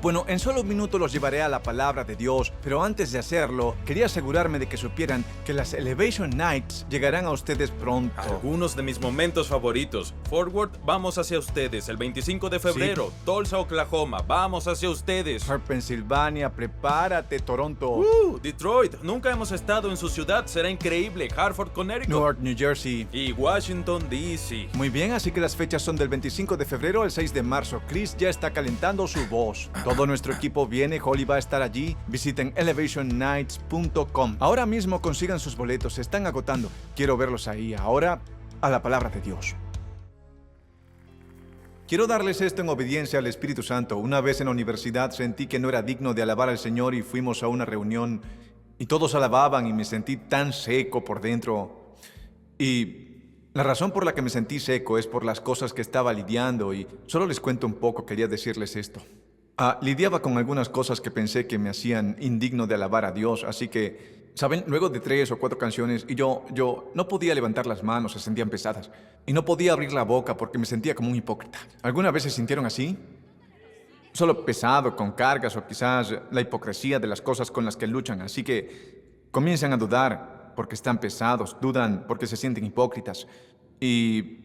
Bueno, en solo un minuto los llevaré a la palabra de Dios, pero antes de hacerlo, quería asegurarme de que supieran que las Elevation Nights llegarán a ustedes pronto. Algunos de mis momentos favoritos. Fort Worth, vamos hacia ustedes. El 25 de febrero. Sí. Tulsa, Oklahoma, vamos hacia ustedes. Pensilvania, prepárate, Toronto. Detroit, nunca hemos estado en su ciudad, será increíble. Hartford, Connecticut. Newark, New Jersey. Y Washington, D.C. Muy bien, así que las fechas son del 25 de febrero al 6 de marzo. Chris ya está calentando su voz. Todo nuestro equipo viene, Holly va a estar allí. Visiten elevationnights.com. Ahora mismo consigan sus boletos, se están agotando. Quiero verlos ahí. Ahora, a la palabra de Dios. Quiero darles esto en obediencia al Espíritu Santo. Una vez en la universidad sentí que no era digno de alabar al Señor y fuimos a una reunión y todos alababan y me sentí tan seco por dentro. Y la razón por la que me sentí seco es por las cosas que estaba lidiando y solo les cuento un poco, quería decirles esto. Lidiaba con algunas cosas que pensé que me hacían indigno de alabar a Dios, así que, ¿saben? Luego de 3 o 4 canciones, y yo no podía levantar las manos, se sentían pesadas, y no podía abrir la boca porque me sentía como un hipócrita. ¿Alguna vez se sintieron así? Solo pesado, con cargas, o quizás la hipocresía de las cosas con las que luchan, así que comienzan a dudar porque están pesados, dudan porque se sienten hipócritas. Y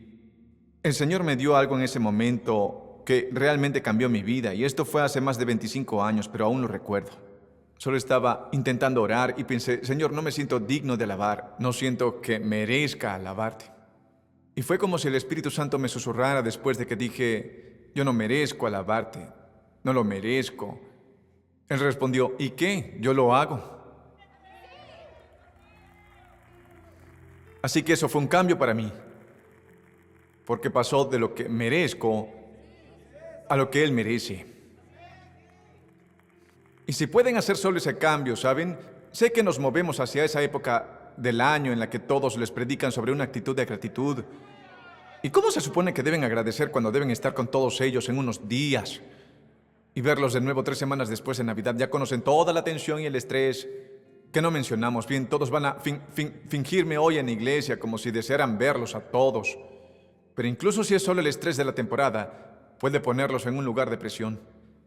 el Señor me dio algo en ese momento que realmente cambió mi vida, y esto fue hace más de 25 años, pero aún lo recuerdo. Solo estaba intentando orar y pensé, Señor, no me siento digno de alabar, no siento que merezca alabarte. Y fue como si el Espíritu Santo me susurrara después de que dije, yo no merezco alabarte, no lo merezco. Él respondió, ¿y qué? Yo lo hago. Así que eso fue un cambio para mí, porque pasó de lo que merezco a lo que Él merece. Y si pueden hacer solo ese cambio, ¿saben? Sé que nos movemos hacia esa época del año en la que todos les predican sobre una actitud de gratitud. ¿Y cómo se supone que deben agradecer cuando deben estar con todos ellos en unos días? Y verlos de nuevo 3 semanas después en Navidad. Ya conocen toda la tensión y el estrés que no mencionamos. Bien, todos van a fingirme hoy en la iglesia como si desearan verlos a todos. Pero incluso si es solo el estrés de la temporada, puede ponerlos en un lugar de presión.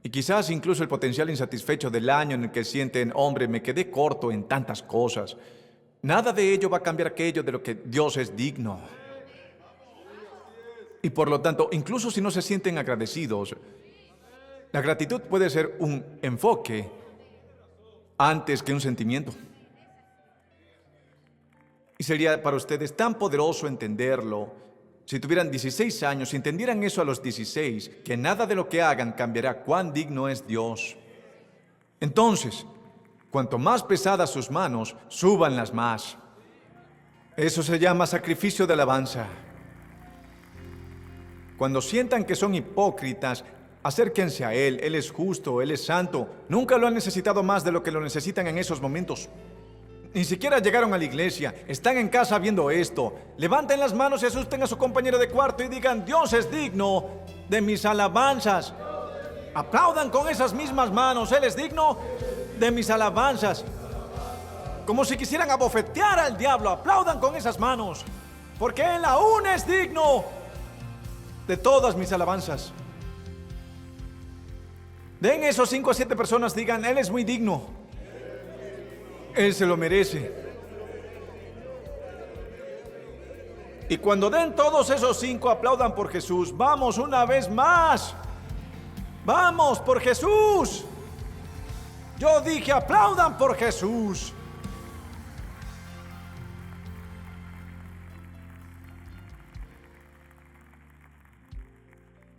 Y quizás incluso el potencial insatisfecho del año en el que sienten, hombre, me quedé corto en tantas cosas. Nada de ello va a cambiar aquello de lo que Dios es digno. Y por lo tanto, incluso si no se sienten agradecidos, la gratitud puede ser un enfoque antes que un sentimiento. Y sería para ustedes tan poderoso entenderlo. Si tuvieran 16 años, si entendieran eso a los 16, que nada de lo que hagan cambiará cuán digno es Dios. Entonces, cuanto más pesadas sus manos, súbanlas más. Eso se llama sacrificio de alabanza. Cuando sientan que son hipócritas, acérquense a Él. Él es justo, Él es santo. Nunca lo han necesitado más de lo que lo necesitan en esos momentos. Ni siquiera llegaron a la iglesia, están en casa viendo esto. Levanten las manos y asusten a su compañero de cuarto y digan, Dios es digno de mis alabanzas. Aplaudan con esas mismas manos, Él es digno de mis alabanzas. Como si quisieran abofetear al diablo, aplaudan con esas manos, porque Él aún es digno de todas mis alabanzas. Den esos 5 a 7 personas, digan, Él es muy digno. Él se lo merece. Y cuando den todos esos 5, aplaudan por Jesús. Vamos una vez más. Vamos por Jesús. Yo dije, aplaudan por Jesús.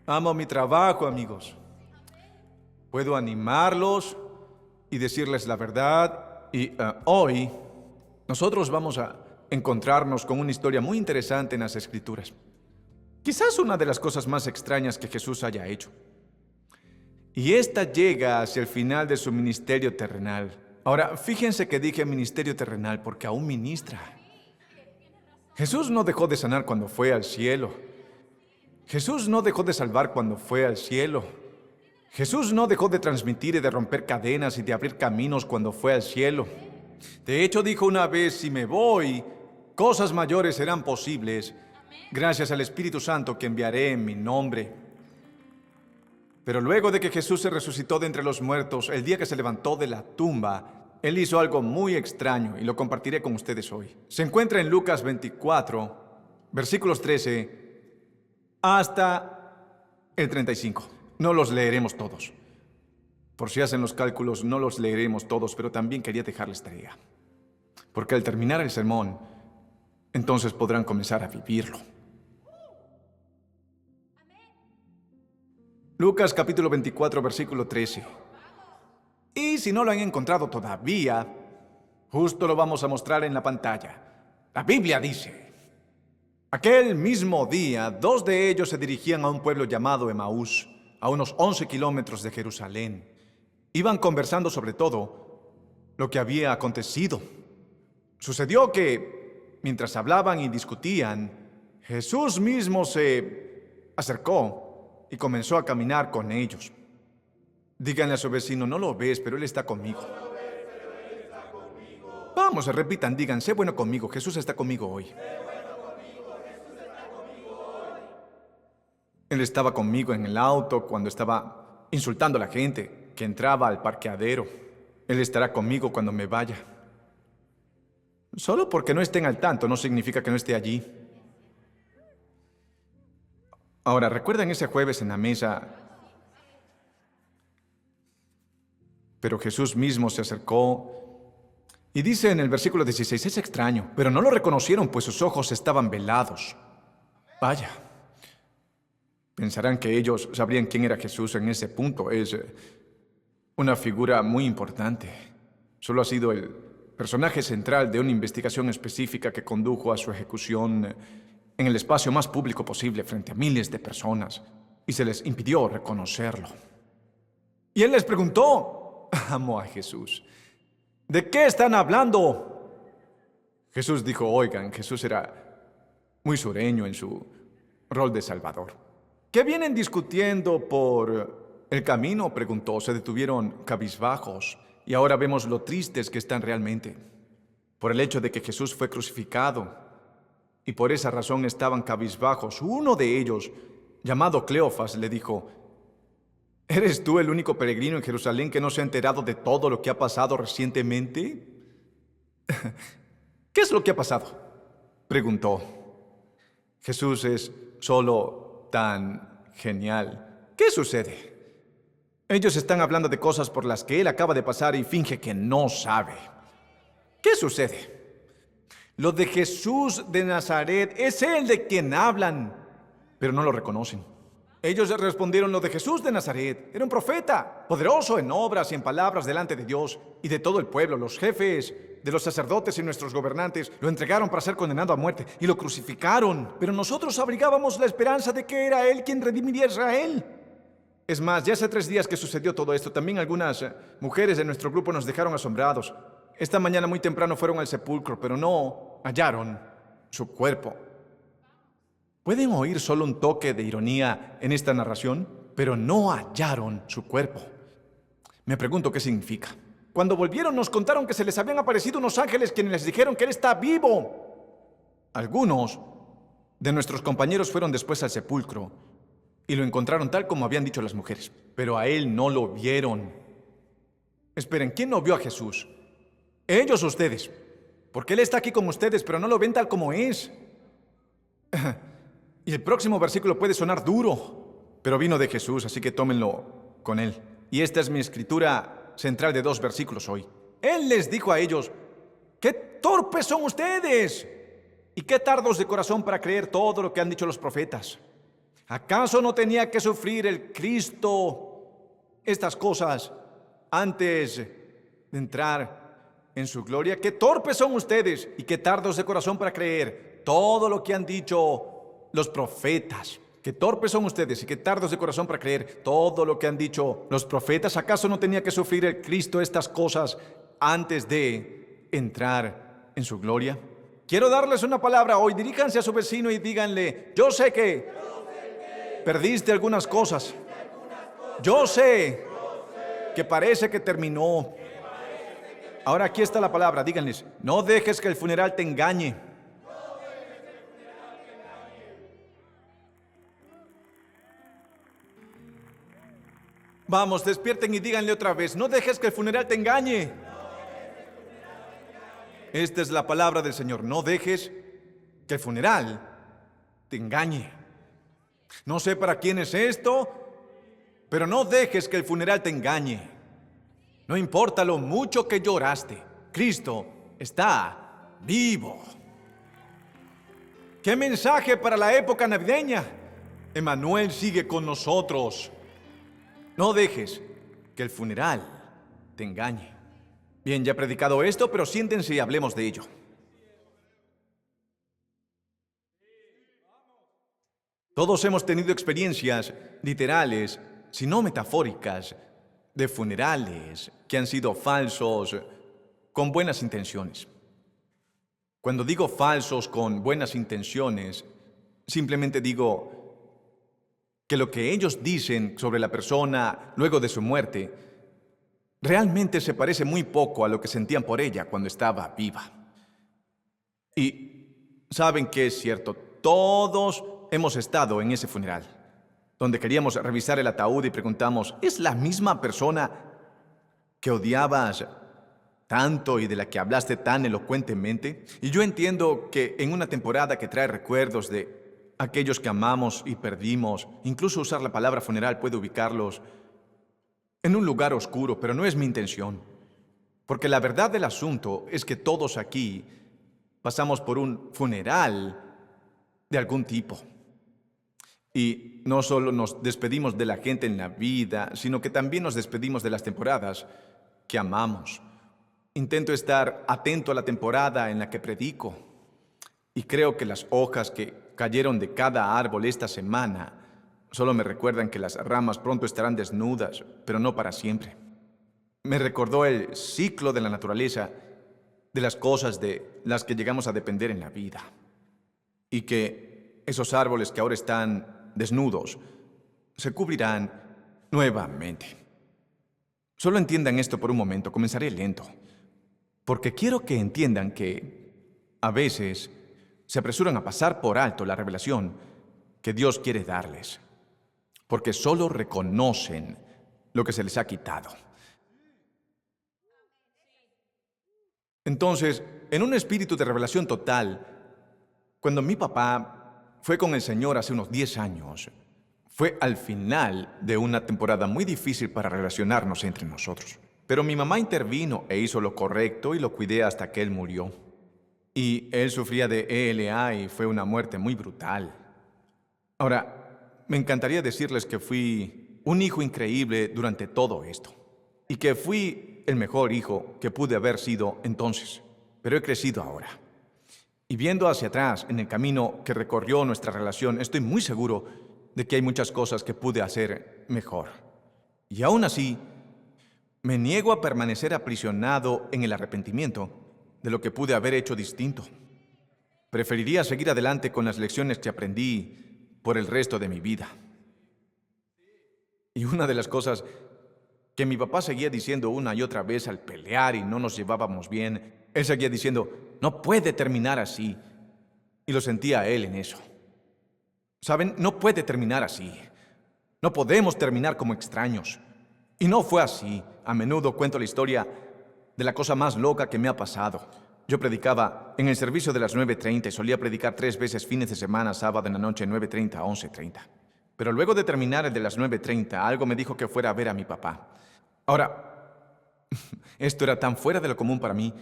Amo mi trabajo, amigos. Puedo animarlos y decirles la verdad. Y hoy nosotros vamos a encontrarnos con una historia muy interesante en las Escrituras. Quizás una de las cosas más extrañas que Jesús haya hecho. Y esta llega hacia el final de su ministerio terrenal. Ahora, fíjense que dije ministerio terrenal porque aún ministra. Jesús no dejó de sanar cuando fue al cielo. Jesús no dejó de salvar cuando fue al cielo. Jesús no dejó de transmitir y de romper cadenas y de abrir caminos cuando fue al cielo. De hecho, dijo una vez, si me voy, cosas mayores serán posibles gracias al Espíritu Santo que enviaré en mi nombre. Pero luego de que Jesús se resucitó de entre los muertos, el día que se levantó de la tumba, Él hizo algo muy extraño y lo compartiré con ustedes hoy. Se encuentra en Lucas 24, versículos 13 hasta el 35. No los leeremos todos. Por si hacen los cálculos, no los leeremos todos, pero también quería dejarles tarea. Porque al terminar el sermón, entonces podrán comenzar a vivirlo. Lucas capítulo 24, versículo 13. Y si no lo han encontrado todavía, justo lo vamos a mostrar en la pantalla. La Biblia dice: aquel mismo día, 2 de ellos se dirigían a un pueblo llamado Emaús, a unos 11 kilómetros de Jerusalén. Iban conversando sobre todo lo que había acontecido. Sucedió que, mientras hablaban y discutían, Jesús mismo se acercó y comenzó a caminar con ellos. Díganle a su vecino: no lo ves, pero Él está conmigo. Vamos, repitan, digan: sé bueno conmigo, Jesús está conmigo hoy. Él estaba conmigo en el auto cuando estaba insultando a la gente que entraba al parqueadero. Él estará conmigo cuando me vaya. Solo porque no estén al tanto no significa que no esté allí. Ahora, ¿recuerdan ese jueves en la mesa? Pero Jesús mismo se acercó y dice en el versículo 16, es extraño, pero no lo reconocieron, pues sus ojos estaban velados. Vaya. Pensarán que ellos sabrían quién era Jesús en ese punto. Es una figura muy importante. Solo ha sido el personaje central de una investigación específica que condujo a su ejecución en el espacio más público posible frente a miles de personas, y se les impidió reconocerlo. Y él les preguntó, amo a Jesús, ¿de qué están hablando? Jesús dijo, oigan, Jesús era muy sureño en su rol de Salvador. ¿Qué vienen discutiendo por el camino? Preguntó. Se detuvieron cabizbajos y ahora vemos lo tristes que están realmente por el hecho de que Jesús fue crucificado. Y por esa razón estaban cabizbajos. Uno de ellos, llamado Cleofas, le dijo, ¿eres tú el único peregrino en Jerusalén que no se ha enterado de todo lo que ha pasado recientemente? ¿Qué es lo que ha pasado?, preguntó. Jesús es solo tan genial. ¿Qué sucede? Ellos están hablando de cosas por las que él acaba de pasar y finge que no sabe. ¿Qué sucede? Lo de Jesús de Nazaret es él de quien hablan, pero no lo reconocen. Ellos respondieron, lo de Jesús de Nazaret era un profeta, poderoso en obras y en palabras delante de Dios y de todo el pueblo. Los jefes de los sacerdotes y nuestros gobernantes lo entregaron para ser condenado a muerte y lo crucificaron. Pero nosotros abrigábamos la esperanza de que era él quien redimiría a Israel. Es más, ya hace 3 días que sucedió todo esto. También algunas mujeres de nuestro grupo nos dejaron asombrados. Esta mañana muy temprano fueron al sepulcro, pero no hallaron su cuerpo. Pueden oír solo un toque de ironía en esta narración, pero no hallaron su cuerpo. Me pregunto qué significa. Cuando volvieron nos contaron que se les habían aparecido unos ángeles quienes les dijeron que él está vivo. Algunos de nuestros compañeros fueron después al sepulcro y lo encontraron tal como habían dicho las mujeres, pero a él no lo vieron. Esperen, ¿quién no vio a Jesús? Ellos o ustedes, porque él está aquí con ustedes, pero no lo ven tal como es. Y el próximo versículo puede sonar duro, pero vino de Jesús, así que tómenlo con él. Y esta es mi escritura central de 2 versículos hoy. Él les dijo a ellos, ¡qué torpes son ustedes! Y qué tardos de corazón para creer todo lo que han dicho los profetas. ¿Acaso no tenía que sufrir el Cristo estas cosas antes de entrar en su gloria? ¡Qué torpes son ustedes! Y qué tardos de corazón para creer todo lo que han dicho los profetas. Qué torpes son ustedes y qué tardos de corazón para creer todo lo que han dicho los profetas. ¿Acaso no tenía que sufrir el Cristo estas cosas antes de entrar en su gloria? Quiero darles una palabra hoy. Diríjanse a su vecino y díganle, yo sé que perdiste algunas cosas. Yo sé que parece que terminó. Ahora aquí está la palabra. Díganles, no dejes que el funeral te engañe. Vamos, despierten y díganle otra vez, no dejes que el funeral te engañe. Esta es la palabra del Señor, no dejes que el funeral te engañe. No sé para quién es esto, pero no dejes que el funeral te engañe. No importa lo mucho que lloraste, Cristo está vivo. ¿Qué mensaje para la época navideña? Emmanuel sigue con nosotros. No dejes que el funeral te engañe. Bien, ya he predicado esto, pero siéntense y hablemos de ello. Todos hemos tenido experiencias literales, si no metafóricas, de funerales que han sido falsos con buenas intenciones. Cuando digo falsos con buenas intenciones, simplemente digo que lo que ellos dicen sobre la persona luego de su muerte realmente se parece muy poco a lo que sentían por ella cuando estaba viva. Y saben que es cierto, todos hemos estado en ese funeral, donde queríamos revisar el ataúd y preguntamos, ¿es la misma persona que odiabas tanto y de la que hablaste tan elocuentemente? Y yo entiendo que en una temporada que trae recuerdos de aquellos que amamos y perdimos, incluso usar la palabra funeral puede ubicarlos en un lugar oscuro, pero no es mi intención. Porque la verdad del asunto es que todos aquí pasamos por un funeral de algún tipo. Y no solo nos despedimos de la gente en la vida, sino que también nos despedimos de las temporadas que amamos. Intento estar atento a la temporada en la que predico. Y creo que las hojas que cayeron de cada árbol esta semana solo me recuerdan que las ramas pronto estarán desnudas, pero no para siempre. Me recordó el ciclo de la naturaleza, de las cosas de las que llegamos a depender en la vida. Y que esos árboles que ahora están desnudos se cubrirán nuevamente. Solo entiendan esto por un momento, comenzaré lento. Porque quiero que entiendan que a veces se apresuran a pasar por alto la revelación que Dios quiere darles, porque solo reconocen lo que se les ha quitado. Entonces, en un espíritu de revelación total, cuando mi papá fue con el Señor hace unos 10 años, fue al final de una temporada muy difícil para relacionarnos entre nosotros. Pero mi mamá intervino e hizo lo correcto y lo cuidé hasta que él murió. Y él sufría de ELA y fue una muerte muy brutal. Ahora, me encantaría decirles que fui un hijo increíble durante todo esto. Y que fui el mejor hijo que pude haber sido entonces. Pero he crecido ahora. Y viendo hacia atrás en el camino que recorrió nuestra relación, estoy muy seguro de que hay muchas cosas que pude hacer mejor. Y aún así, me niego a permanecer aprisionado en el arrepentimiento de lo que pude haber hecho distinto. Preferiría seguir adelante con las lecciones que aprendí por el resto de mi vida. Y una de las cosas que mi papá seguía diciendo una y otra vez al pelear y no nos llevábamos bien, él seguía diciendo, no puede terminar así. Y lo sentía él en eso. ¿Saben? No puede terminar así. No podemos terminar como extraños. Y no fue así. A menudo cuento la historia de la cosa más loca que me ha pasado. Yo predicaba en el servicio de las 9:30 y solía predicar 3 veces fines de semana, sábado en la noche, 9:30 a 11:30. Pero luego de terminar el de las 9:30, algo me dijo que fuera a ver a mi papá. Ahora, esto era tan fuera de lo común para mí.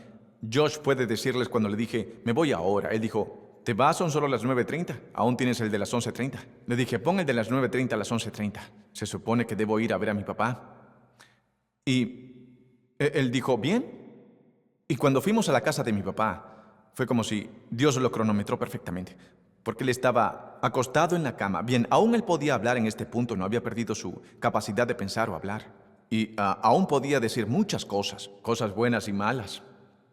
Josh puede decirles cuando le dije, me voy ahora. Él dijo, ¿te vas? Son solo las 9:30. Aún tienes el de las 11:30. Le dije, pon el de las 9:30 a las 11:30. Se supone que debo ir a ver a mi papá. Y él dijo, bien. Y cuando fuimos a la casa de mi papá, fue como si Dios lo cronometró perfectamente, porque él estaba acostado en la cama. Bien, aún él podía hablar en este punto, no había perdido su capacidad de pensar o hablar. Y aún podía decir muchas cosas, cosas buenas y malas.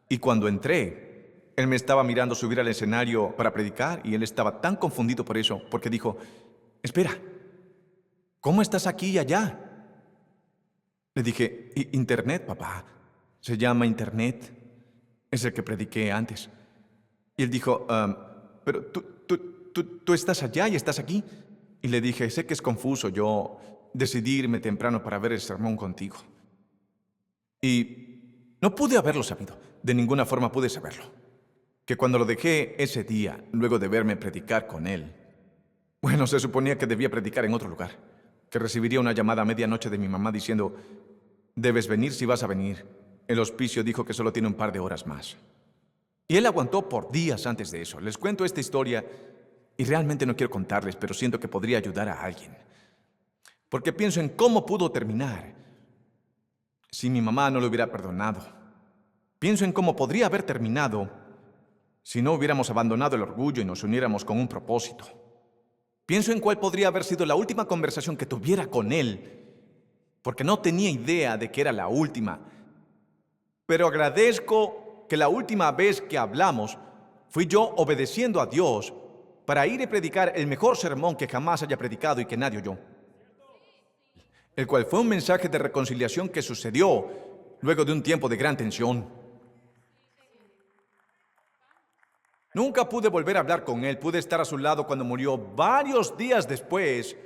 Y cuando entré, él me estaba mirando subir al escenario para predicar y él estaba tan confundido por eso, porque dijo, espera, ¿cómo estás aquí y allá? Le dije, Internet, papá. Se llama Internet. Es el que prediqué antes. Y él dijo, pero tú estás allá y estás aquí. Y le dije, sé que es confuso, yo decidí irme temprano para ver el sermón contigo. Y no pude haberlo sabido. De ninguna forma pude saberlo. Que cuando lo dejé ese día, luego de verme predicar con él, bueno, se suponía que debía predicar en otro lugar. Que recibiría una llamada a medianoche de mi mamá diciendo: debes venir si vas a venir. El hospicio dijo que solo tiene un par de horas más. Y él aguantó por días antes de eso. Les cuento esta historia y realmente no quiero contarles, pero siento que podría ayudar a alguien. Porque pienso en cómo pudo terminar si mi mamá no lo hubiera perdonado. Pienso en cómo podría haber terminado si no hubiéramos abandonado el orgullo y nos uniéramos con un propósito. Pienso en cuál podría haber sido la última conversación que tuviera con él, porque no tenía idea de que era la última. Pero agradezco que la última vez que hablamos fui yo obedeciendo a Dios para ir y predicar el mejor sermón que jamás haya predicado y que nadie oyó. El cual fue un mensaje de reconciliación que sucedió luego de un tiempo de gran tensión. Nunca pude volver a hablar con él. Pude estar a su lado cuando murió varios días después,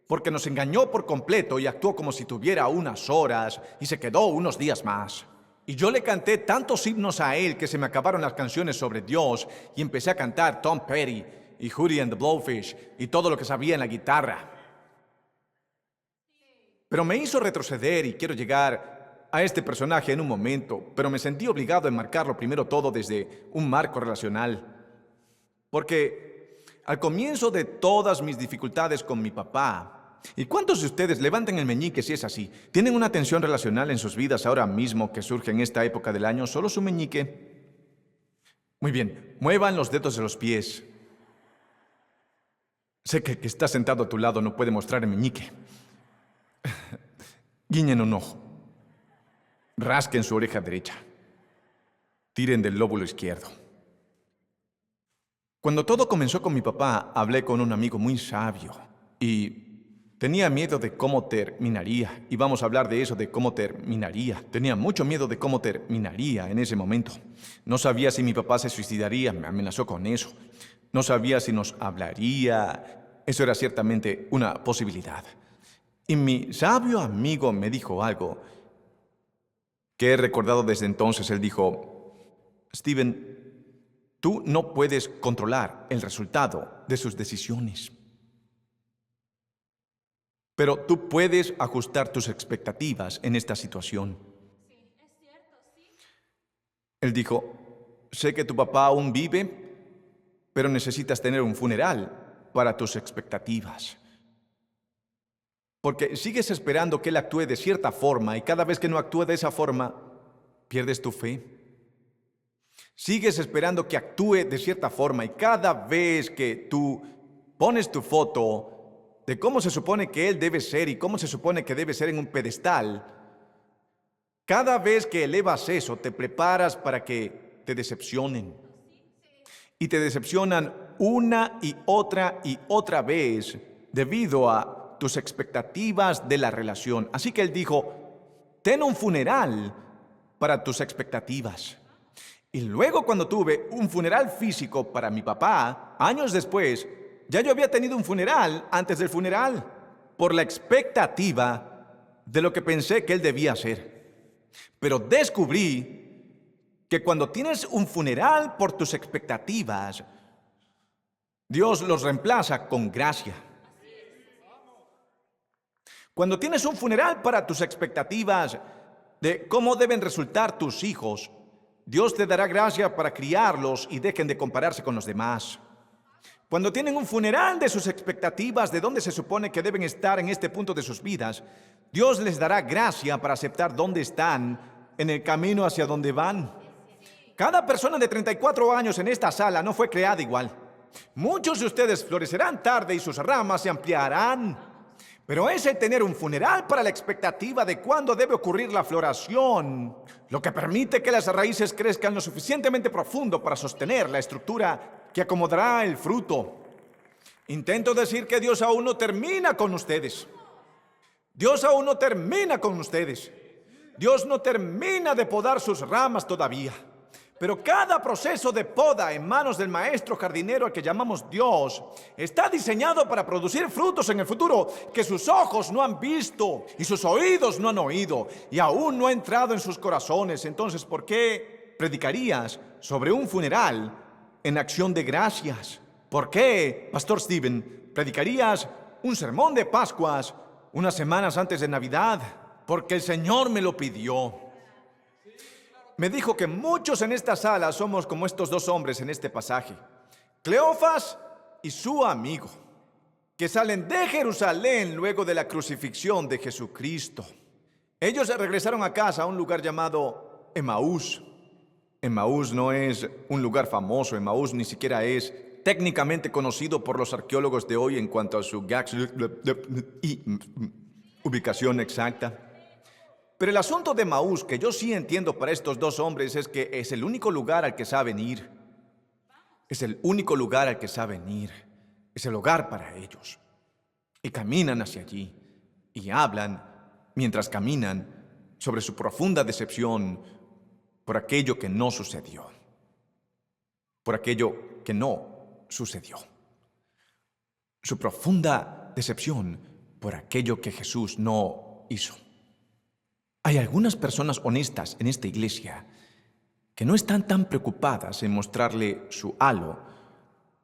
porque nos engañó por completo y actuó como si tuviera unas horas y se quedó unos días más. Y yo le canté tantos himnos a él que se me acabaron las canciones sobre Dios y empecé a cantar Tom Petty y Hootie and the Blowfish y todo lo que sabía en la guitarra. Pero me hizo retroceder y quiero llegar a este personaje en un momento, pero me sentí obligado a enmarcarlo primero todo desde un marco relacional. Porque al comienzo de todas mis dificultades con mi papá, ¿y cuántos de ustedes, levanten el meñique si es así, tienen una tensión relacional en sus vidas ahora mismo que surge en esta época del año? ¿Solo su meñique? Muy bien, muevan los dedos de los pies. Sé que el que está sentado a tu lado no puede mostrar el meñique. Guiñen un ojo. Rasquen su oreja derecha. Tiren del lóbulo izquierdo. Cuando todo comenzó con mi papá, hablé con un amigo muy sabio y tenía miedo de cómo terminaría. Y vamos a hablar de eso, de cómo terminaría. Tenía mucho miedo de cómo terminaría en ese momento. No sabía si mi papá se suicidaría, me amenazó con eso. No sabía si nos hablaría. Eso era ciertamente una posibilidad. Y mi sabio amigo me dijo algo que he recordado desde entonces. Él dijo: Steven, tú no puedes controlar el resultado de sus decisiones, pero tú puedes ajustar tus expectativas en esta situación. Él dijo: sé que tu papá aún vive, pero necesitas tener un funeral para tus expectativas. Porque sigues esperando que él actúe de cierta forma y cada vez que no actúe de esa forma, pierdes tu fe. Sigues esperando que actúe de cierta forma y cada vez que tú pones tu foto de cómo se supone que él debe ser y cómo se supone que debe ser en un pedestal, cada vez que elevas eso, te preparas para que te decepcionen. Y te decepcionan una y otra vez debido a tus expectativas de la relación. Así que él dijo: ten un funeral para tus expectativas. Y luego, cuando tuve un funeral físico para mi papá, años después, ya yo había tenido un funeral antes del funeral, por la expectativa de lo que pensé que él debía hacer. Pero descubrí que cuando tienes un funeral por tus expectativas, Dios los reemplaza con gracia. Cuando tienes un funeral para tus expectativas de cómo deben resultar tus hijos, Dios te dará gracia para criarlos y dejen de compararse con los demás. Cuando tienen un funeral de sus expectativas de dónde se supone que deben estar en este punto de sus vidas, Dios les dará gracia para aceptar dónde están en el camino hacia donde van. Cada persona de 34 años en esta sala no fue creada igual. Muchos de ustedes florecerán tarde y sus ramas se ampliarán. Pero es el tener un funeral para la expectativa de cuándo debe ocurrir la floración, lo que permite que las raíces crezcan lo suficientemente profundo para sostener la estructura que acomodará el fruto. Intento decir que Dios aún no termina con ustedes. Dios aún no termina con ustedes. Dios no termina de podar sus ramas todavía. Pero cada proceso de poda en manos del maestro jardinero al que llamamos Dios está diseñado para producir frutos en el futuro que sus ojos no han visto y sus oídos no han oído y aún no ha entrado en sus corazones. Entonces, ¿por qué predicarías sobre un funeral en acción de gracias? ¿Por qué, Pastor Steven, predicarías un sermón de Pascuas unas semanas antes de Navidad? Porque el Señor me lo pidió. Me dijo que muchos en esta sala somos como estos dos hombres en este pasaje, Cleofas y su amigo, que salen de Jerusalén luego de la crucifixión de Jesucristo. Ellos regresaron a casa a un lugar llamado Emaús. Emaús no es un lugar famoso, Emaús ni siquiera es técnicamente conocido por los arqueólogos de hoy en cuanto a su ubicación exacta. Pero el asunto de Emaús, que yo sí entiendo para estos dos hombres, es que es el único lugar al que saben ir. Es el único lugar al que saben ir. Es el hogar para ellos. Y caminan hacia allí y hablan, mientras caminan, sobre su profunda decepción por aquello que no sucedió. Por aquello que no sucedió. Su profunda decepción por aquello que Jesús no hizo. Hay algunas personas honestas en esta iglesia que no están tan preocupadas en mostrarle su halo,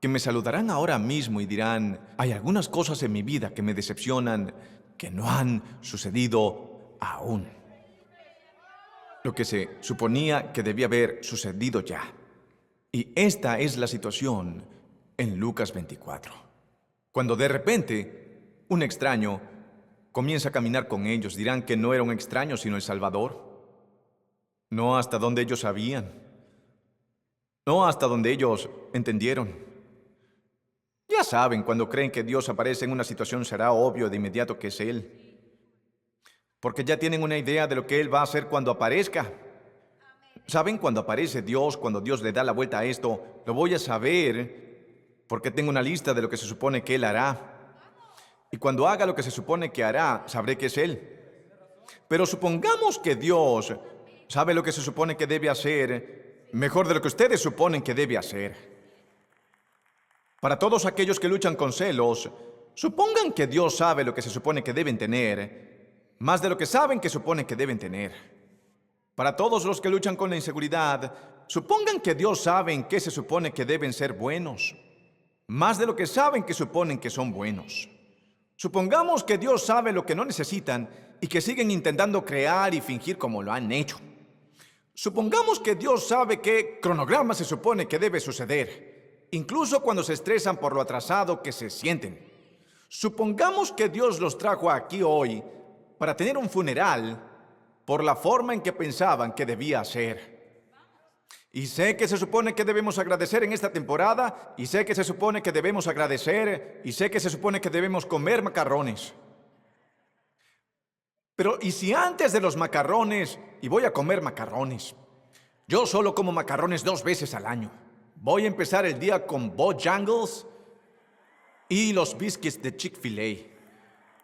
que me saludarán ahora mismo y dirán, hay algunas cosas en mi vida que me decepcionan, que no han sucedido aún. Lo que se suponía que debía haber sucedido ya. Y esta es la situación en Lucas 24. Cuando de repente un extraño comienza a caminar con ellos, dirán que no era un extraño sino el Salvador. No hasta donde ellos sabían. No hasta donde ellos entendieron. Ya saben, cuando creen que Dios aparece en una situación será obvio de inmediato que es Él. Porque ya tienen una idea de lo que Él va a hacer cuando aparezca. ¿Saben? Cuando aparece Dios, cuando Dios le da la vuelta a esto, lo voy a saber porque tengo una lista de lo que se supone que Él hará. Y cuando haga lo que se supone que hará, sabré que es Él. Pero supongamos que Dios sabe lo que se supone que debe hacer mejor de lo que ustedes suponen que debe hacer. Para todos aquellos que luchan con celos, supongan que Dios sabe lo que se supone que deben tener, más de lo que saben que suponen que deben tener. Para todos los que luchan con la inseguridad, supongan que Dios sabe en qué se supone que deben ser buenos, más de lo que saben que suponen que son buenos. Supongamos que Dios sabe lo que no necesitan y que siguen intentando crear y fingir como lo han hecho. Supongamos que Dios sabe qué cronograma se supone que debe suceder, incluso cuando se estresan por lo atrasado que se sienten. Supongamos que Dios los trajo aquí hoy para tener un funeral por la forma en que pensaban que debía ser. Y sé que se supone que debemos agradecer en esta temporada, y sé que se supone que debemos agradecer, y sé que se supone que debemos comer macarrones. Pero, ¿y si antes de los macarrones, y voy a comer macarrones? Yo solo como macarrones 2 veces al año. Voy a empezar el día con Bojangles y los biscuits de Chick-fil-A.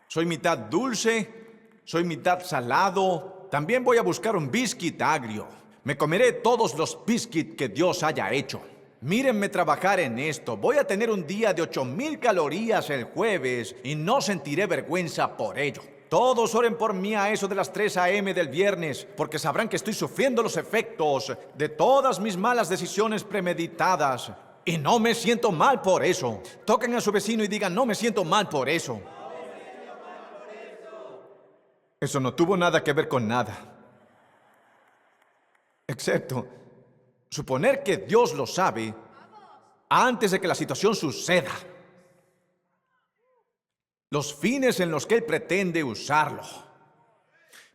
Soy mitad dulce, soy mitad salado. También voy a buscar un biscuit agrio. Me comeré todos los biscuits que Dios haya hecho. Mírenme trabajar en esto. Voy a tener un día de 8,000 calorías el jueves y no sentiré vergüenza por ello. Todos oren por mí a eso de las 3 a.m. del viernes, porque sabrán que estoy sufriendo los efectos de todas mis malas decisiones premeditadas. Y no me siento mal por eso. Toquen a su vecino y digan, no me siento mal por eso. Eso no tuvo nada que ver con nada. Excepto suponer que Dios lo sabe antes de que la situación suceda. Los fines en los que Él pretende usarlo.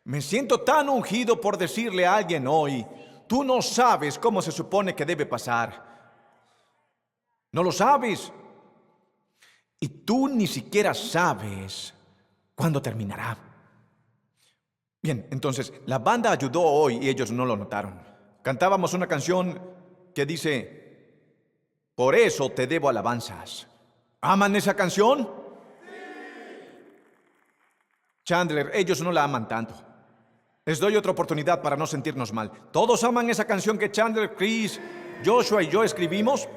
Me siento tan ungido por decirle a alguien hoy, tú no sabes cómo se supone que debe pasar. No lo sabes. Y tú ni siquiera sabes cuándo terminará. Bien, entonces, la banda ayudó hoy y ellos no lo notaron. Cantábamos una canción que dice, por eso te debo alabanzas. ¿Aman esa canción? Sí. Chandler, ellos no la aman tanto. Les doy otra oportunidad para no sentirnos mal. ¿Todos aman esa canción que Chandler, Chris, Joshua y yo escribimos?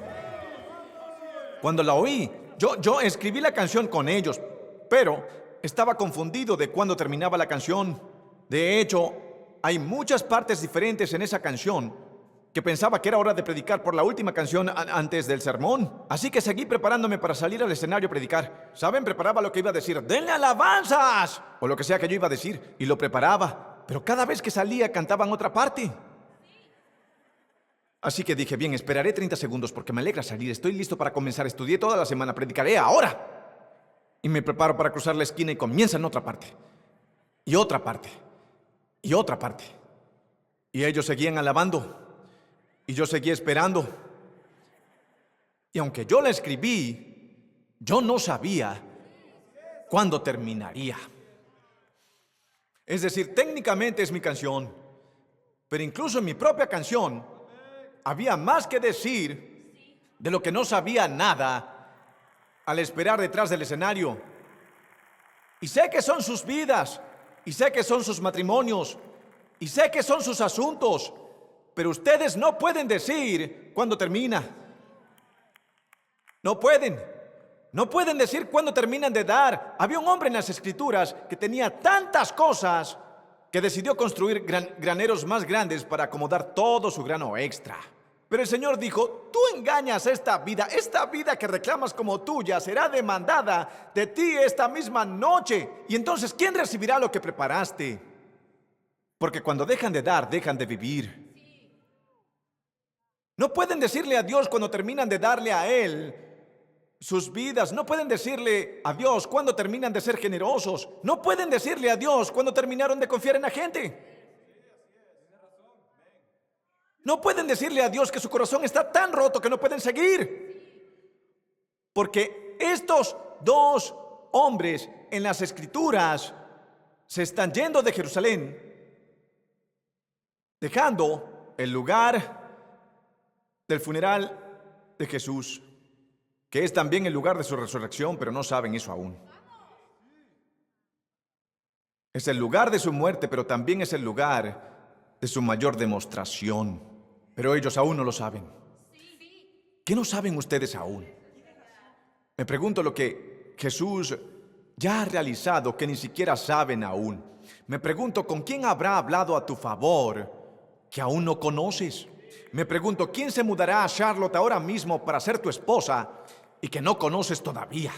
Cuando la oí, yo escribí la canción con ellos, pero estaba confundido de cuándo terminaba la canción. De hecho, hay muchas partes diferentes en esa canción que pensaba que era hora de predicar por la última canción antes del sermón. Así que seguí preparándome para salir al escenario a predicar. ¿Saben? Preparaba lo que iba a decir. ¡Denle alabanzas! O lo que sea que yo iba a decir. Y lo preparaba. Pero cada vez que salía cantaban otra parte. Así que dije, bien, esperaré 30 segundos porque me alegra salir. Estoy listo para comenzar. Estudié toda la semana. Predicaré ahora. Y me preparo para cruzar la esquina y comienza en otra parte. Y otra parte. Y otra parte. Y ellos seguían alabando. Y yo seguía esperando. Y aunque yo la escribí, yo no sabía cuándo terminaría. Es decir, técnicamente es mi canción, pero incluso en mi propia canción había más que decir de lo que no sabía nada al esperar detrás del escenario. Y sé que son sus vidas, y sé que son sus matrimonios, y sé que son sus asuntos, pero ustedes no pueden decir cuándo termina. No pueden. No pueden decir cuándo terminan de dar. Había un hombre en las Escrituras que tenía tantas cosas que decidió construir graneros más grandes para acomodar todo su grano extra. Pero el Señor dijo, tú engañas esta vida que reclamas como tuya será demandada de ti esta misma noche. Y entonces, ¿quién recibirá lo que preparaste? Porque cuando dejan de dar, dejan de vivir. No pueden decirle a Dios cuando terminan de darle a Él sus vidas. No pueden decirle a Dios cuando terminan de ser generosos. No pueden decirle a Dios cuando terminaron de confiar en la gente. No pueden decirle a Dios que su corazón está tan roto que no pueden seguir. Porque estos dos hombres en las Escrituras se están yendo de Jerusalén, dejando el lugar del funeral de Jesús, que es también el lugar de su resurrección, pero no saben eso aún. Es el lugar de su muerte, pero también es el lugar de su mayor demostración. Pero ellos aún no lo saben. ¿Qué no saben ustedes aún? Me pregunto lo que Jesús ya ha realizado, que ni siquiera saben aún. Me pregunto con quién habrá hablado a tu favor que aún no conoces. Me pregunto quién se mudará a Charlotte ahora mismo para ser tu esposa y que no conoces todavía.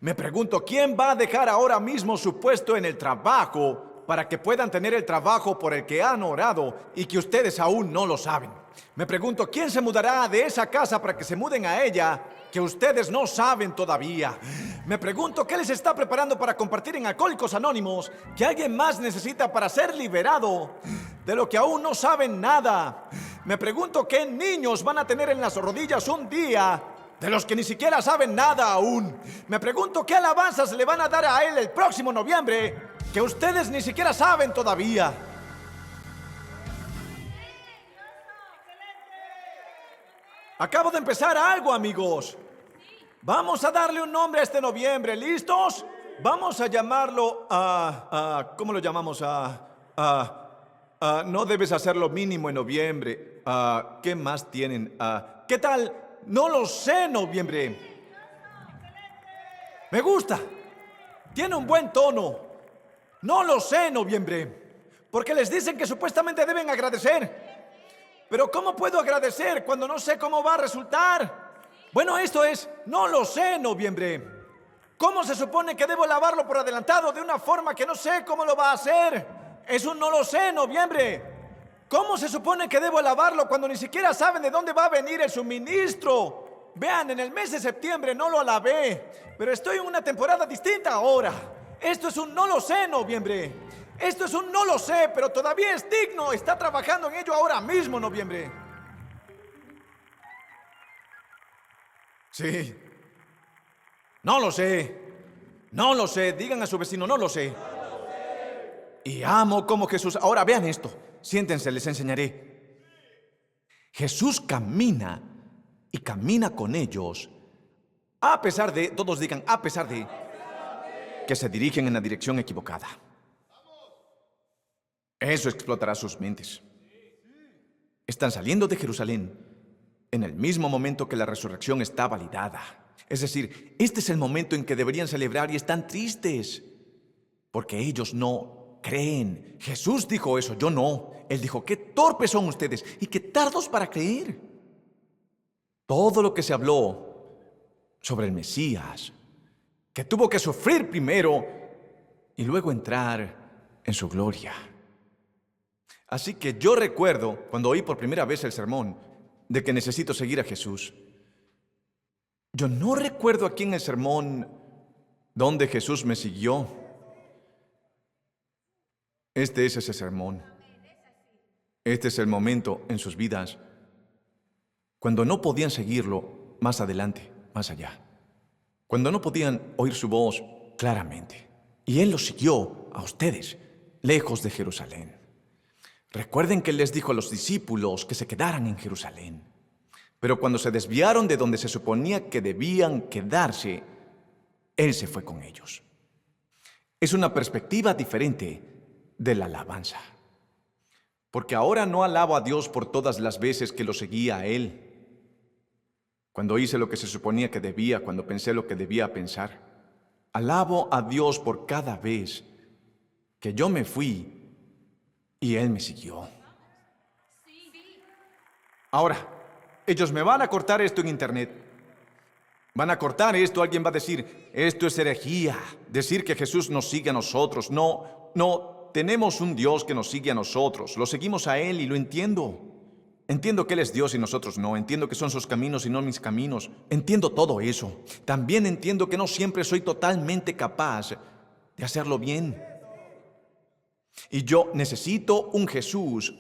Me pregunto quién va a dejar ahora mismo su puesto en el trabajo para que puedan tener el trabajo por el que han orado y que ustedes aún no lo saben. Me pregunto quién se mudará de esa casa para que se muden a ella que ustedes no saben todavía. Me pregunto qué les está preparando para compartir en Alcohólicos Anónimos que alguien más necesita para ser liberado de lo que aún no saben nada. Me pregunto qué niños van a tener en las rodillas un día de los que ni siquiera saben nada aún. Me pregunto qué alabanzas le van a dar a él el próximo noviembre que ustedes ni siquiera saben todavía. Acabo de empezar algo, amigos. Vamos a darle un nombre a este noviembre. ¿Listos? Vamos a llamarlo ¿cómo lo llamamos? No debes hacer lo mínimo en noviembre. ¿Qué más tienen? ¿Qué tal? No lo sé, noviembre. Me gusta. Tiene un buen tono. No lo sé, noviembre. Porque les dicen que supuestamente deben agradecer. Pero ¿cómo puedo agradecer cuando no sé cómo va a resultar? Bueno, esto es, no lo sé, noviembre. ¿Cómo se supone que debo lavarlo por adelantado de una forma que no sé cómo lo va a hacer? Es un no lo sé, noviembre. ¿Cómo se supone que debo lavarlo cuando ni siquiera saben de dónde va a venir el suministro? Vean, en el mes de septiembre no lo lavé, pero estoy en una temporada distinta ahora. Esto es un no lo sé, noviembre. Esto es un no lo sé, pero todavía es digno. Está trabajando en ello ahora mismo, noviembre. Sí. No lo sé. No lo sé. Digan a su vecino, no lo sé. Y amo como Jesús. Ahora vean esto. Siéntense, les enseñaré. Jesús camina y camina con ellos. A pesar de, todos digan, a pesar de que se dirigen en la dirección equivocada. Eso explotará sus mentes. Están saliendo de Jerusalén en el mismo momento que la resurrección está validada. Es decir, este es el momento en que deberían celebrar y están tristes, porque ellos no creen. Jesús dijo eso, yo no. Él dijo, qué torpes son ustedes y qué tardos para creer. Todo lo que se habló sobre el Mesías, que tuvo que sufrir primero y luego entrar en su gloria. Así que yo recuerdo, cuando oí por primera vez el sermón, de que necesito seguir a Jesús. Yo no recuerdo aquí en el sermón donde Jesús me siguió. Este es ese sermón. Este es el momento en sus vidas cuando no podían seguirlo más adelante, más allá. Cuando no podían oír su voz claramente. Y Él los siguió a ustedes, lejos de Jerusalén. Recuerden que Él les dijo a los discípulos que se quedaran en Jerusalén. Pero cuando se desviaron de donde se suponía que debían quedarse, Él se fue con ellos. Es una perspectiva diferente de la alabanza. Porque ahora no alabo a Dios por todas las veces que lo seguía a Él. Cuando hice lo que se suponía que debía, cuando pensé lo que debía pensar. Alabo a Dios por cada vez que yo me fui y Él me siguió. Ahora, ellos me van a cortar esto en internet. Van a cortar esto, alguien va a decir, esto es herejía, decir que Jesús nos sigue a nosotros. No, tenemos un Dios que nos sigue a nosotros, lo seguimos a Él y lo entiendo. Entiendo que Él es Dios y nosotros no, entiendo que son sus caminos y no mis caminos, entiendo todo eso. También entiendo que no siempre soy totalmente capaz de hacerlo bien. Y yo necesito un Jesús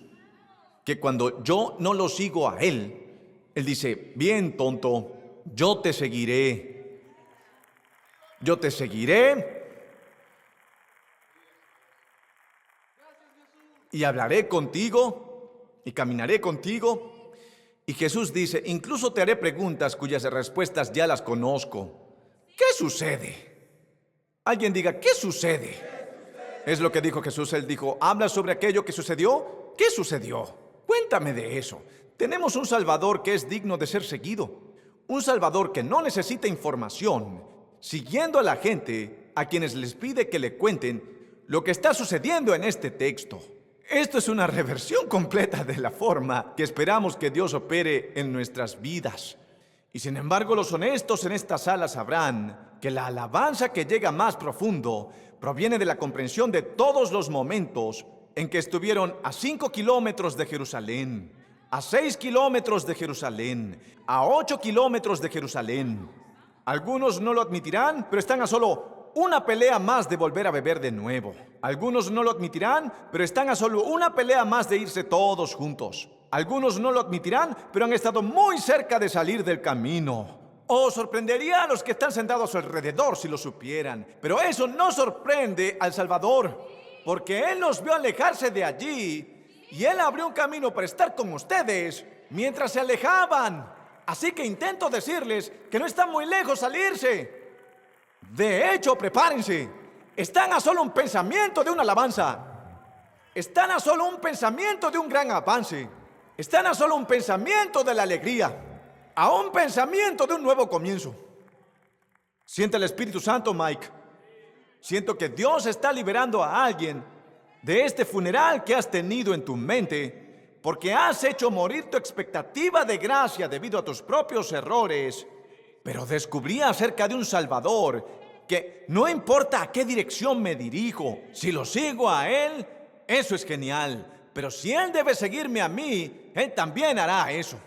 que cuando yo no lo sigo a Él, Él dice, bien tonto, yo te seguiré. Yo te seguiré y hablaré contigo y caminaré contigo. Y Jesús dice, incluso te haré preguntas cuyas respuestas ya las conozco. ¿Qué sucede? Alguien diga, ¿qué sucede? Es lo que dijo Jesús. Él dijo, ¿habla sobre aquello que sucedió? ¿Qué sucedió? Cuéntame de eso. Tenemos un Salvador que es digno de ser seguido. Un Salvador que no necesita información, siguiendo a la gente a quienes les pide que le cuenten lo que está sucediendo en este texto. Esto es una reversión completa de la forma que esperamos que Dios opere en nuestras vidas. Y sin embargo, los honestos en esta sala sabrán que la alabanza que llega más profundo proviene de la comprensión de todos los momentos en que estuvieron a 5 kilómetros de Jerusalén, a 6 kilómetros de Jerusalén, a 8 kilómetros de Jerusalén. Algunos no lo admitirán, pero están a solo una pelea más de volver a beber de nuevo. Algunos no lo admitirán, pero están a solo una pelea más de irse todos juntos. Algunos no lo admitirán, pero han estado muy cerca de salir del camino. Sorprendería a los que están sentados a su alrededor si lo supieran. Pero eso no sorprende al Salvador, porque Él los vio alejarse de allí y Él abrió un camino para estar con ustedes mientras se alejaban. Así que intento decirles que no está muy lejos salirse. De hecho, prepárense. Están a solo un pensamiento de una alabanza. Están a solo un pensamiento de un gran avance. Están a solo un pensamiento de la alegría. A un pensamiento de un nuevo comienzo. Siente el Espíritu Santo, Mike. Siento que Dios está liberando a alguien de este funeral que has tenido en tu mente, porque has hecho morir tu expectativa de gracia debido a tus propios errores. Pero descubrí acerca de un Salvador que no importa a qué dirección me dirijo, si lo sigo a Él, eso es genial. Pero si Él debe seguirme a mí, Él también hará eso.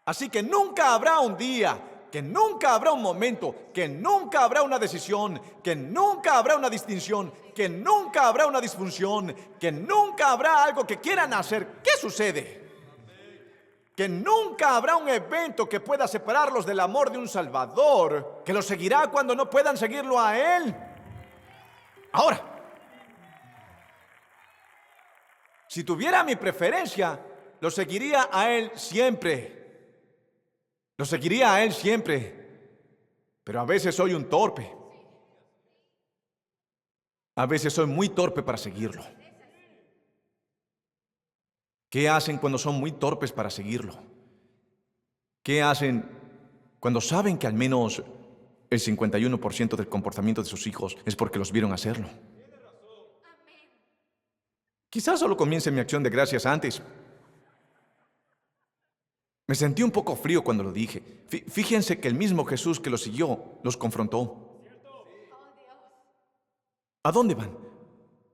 Así que nunca habrá un día, que nunca habrá un momento, que nunca habrá una decisión, que nunca habrá una distinción, que nunca habrá una disfunción, que nunca habrá algo que quieran hacer. ¿Qué sucede? Que nunca habrá un evento que pueda separarlos del amor de un Salvador, que los seguirá cuando no puedan seguirlo a Él. Ahora, si tuviera mi preferencia, lo seguiría a Él siempre. Lo seguiría a Él siempre, pero a veces soy un torpe. A veces soy muy torpe para seguirlo. ¿Qué hacen cuando son muy torpes para seguirlo? ¿Qué hacen cuando saben que al menos el 51% del comportamiento de sus hijos es porque los vieron hacerlo? Quizás solo comience mi acción de gracias antes. Me sentí un poco frío cuando lo dije. Fíjense que el mismo Jesús que los siguió los confrontó. ¿A dónde van?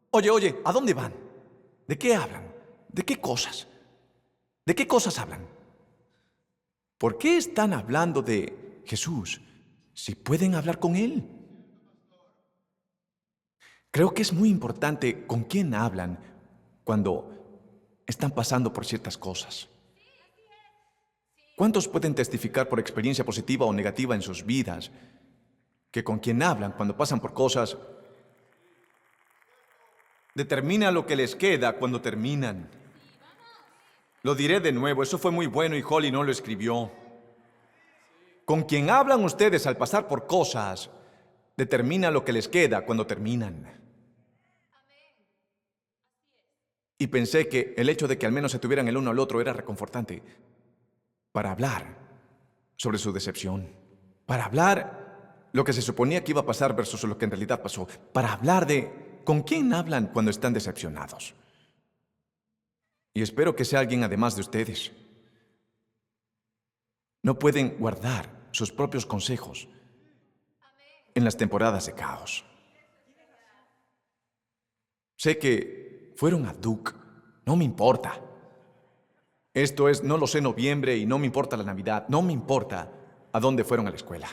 Oye, ¿a dónde van? ¿De qué hablan? ¿De qué cosas? ¿De qué cosas hablan? ¿Por qué están hablando de Jesús si pueden hablar con Él? Creo que es muy importante con quién hablan cuando están pasando por ciertas cosas. ¿Cuántos pueden testificar por experiencia positiva o negativa en sus vidas que con quien hablan cuando pasan por cosas determina lo que les queda cuando terminan? Lo diré de nuevo, eso fue muy bueno y Holly no lo escribió. Con quien hablan ustedes al pasar por cosas determina lo que les queda cuando terminan. Y pensé que el hecho de que al menos se tuvieran el uno al otro era reconfortante para hablar sobre su decepción, para hablar lo que se suponía que iba a pasar versus lo que en realidad pasó, para hablar de con quién hablan cuando están decepcionados. Y espero que sea alguien además de ustedes. No pueden guardar sus propios consejos en las temporadas de caos. Sé que fueron a Duke, no me importa. Esto es, no lo sé noviembre y no me importa la Navidad, no me importa a dónde fueron a la escuela.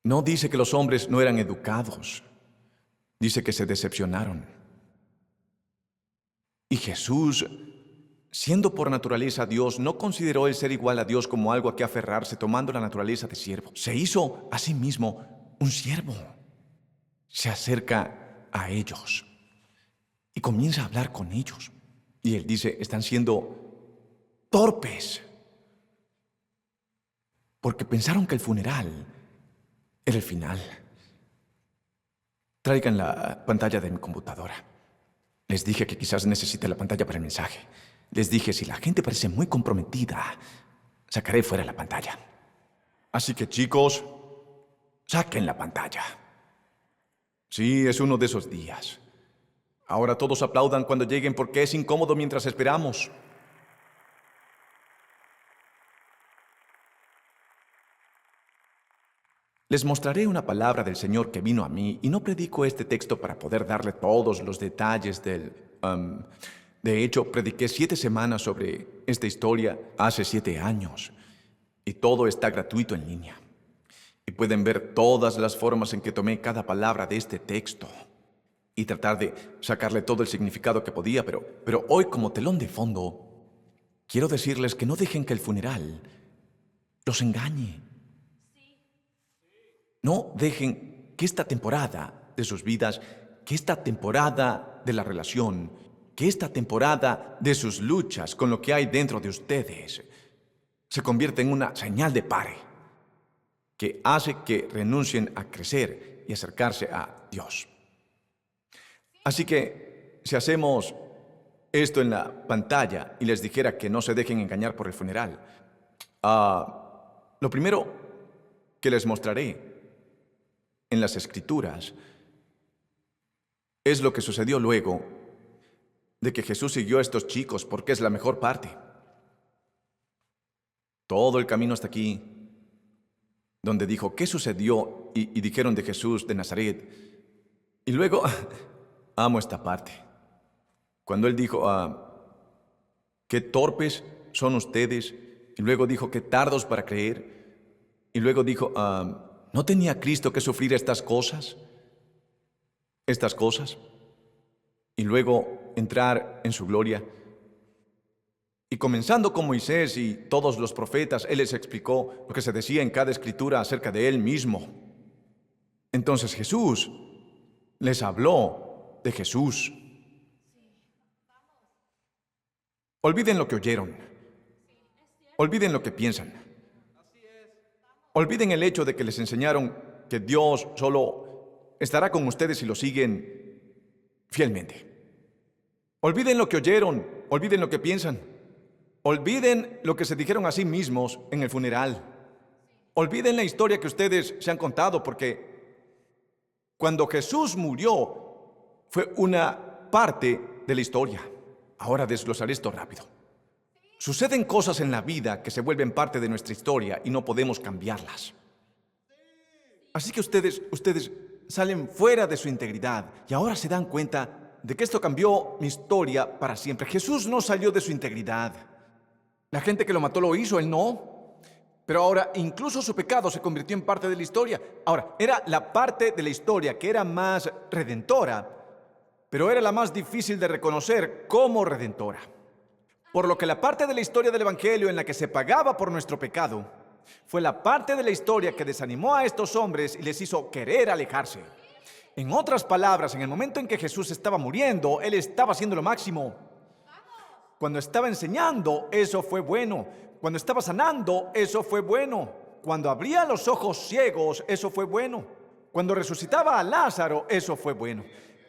No dice que los hombres no eran educados, dice que se decepcionaron. Y Jesús, siendo por naturaleza Dios, no consideró el ser igual a Dios como algo a que aferrarse, tomando la naturaleza de siervo. Se hizo a sí mismo un siervo. Se acerca a ellos y comienza a hablar con ellos. Y él dice, están siendo torpes, porque pensaron que el funeral era el final. Traigan la pantalla de mi computadora. Les dije que quizás necesite la pantalla para el mensaje. Les dije, si la gente parece muy comprometida, sacaré fuera la pantalla. Así que chicos, saquen la pantalla. Sí, es uno de esos días. Ahora todos aplaudan cuando lleguen porque es incómodo mientras esperamos. Les mostraré una palabra del Señor que vino a mí y no predico este texto para poder darle todos los detalles del... de hecho, prediqué 7 semanas sobre esta historia hace 7 años y todo está gratuito en línea. Y pueden ver todas las formas en que tomé cada palabra de este texto y tratar de sacarle todo el significado que podía, pero hoy como telón de fondo, quiero decirles que no dejen que el funeral los engañe. No dejen que esta temporada de sus vidas, que esta temporada de la relación, que esta temporada de sus luchas con lo que hay dentro de ustedes, se convierta en una señal de pare, que hace que renuncien a crecer y acercarse a Dios. Así que, si hacemos esto en la pantalla y les dijera que no se dejen engañar por el funeral, lo primero que les mostraré en las Escrituras es lo que sucedió luego de que Jesús siguió a estos chicos, porque es la mejor parte. Todo el camino hasta aquí, donde dijo, ¿qué sucedió? Y dijeron de Jesús de Nazaret. Y luego... amo esta parte. Cuando él dijo, qué torpes son ustedes, y luego dijo, qué tardos para creer, y luego dijo, ¿no tenía Cristo que sufrir estas cosas? Estas cosas. Y luego entrar en su gloria. Y comenzando con Moisés y todos los profetas, él les explicó lo que se decía en cada escritura acerca de él mismo. Entonces Jesús les habló de Jesús. Olviden lo que oyeron. Olviden lo que piensan. Olviden el hecho de que les enseñaron que Dios solo estará con ustedes si lo siguen fielmente. Olviden lo que oyeron, olviden lo que piensan. Olviden lo que se dijeron a sí mismos en el funeral. Olviden la historia que ustedes se han contado, porque cuando Jesús murió fue una parte de la historia. Ahora desglosaré esto rápido. Suceden cosas en la vida que se vuelven parte de nuestra historia y no podemos cambiarlas. Así que ustedes salen fuera de su integridad y ahora se dan cuenta de que esto cambió mi historia para siempre. Jesús no salió de su integridad. La gente que lo mató lo hizo, él no. Pero ahora incluso su pecado se convirtió en parte de la historia. Ahora, era la parte de la historia que era más redentora, pero era la más difícil de reconocer como redentora. Por lo que la parte de la historia del Evangelio en la que se pagaba por nuestro pecado fue la parte de la historia que desanimó a estos hombres y les hizo querer alejarse. En otras palabras, en el momento en que Jesús estaba muriendo, Él estaba haciendo lo máximo. Cuando estaba enseñando, eso fue bueno. Cuando estaba sanando, eso fue bueno. Cuando abría los ojos ciegos, eso fue bueno. Cuando resucitaba a Lázaro, eso fue bueno.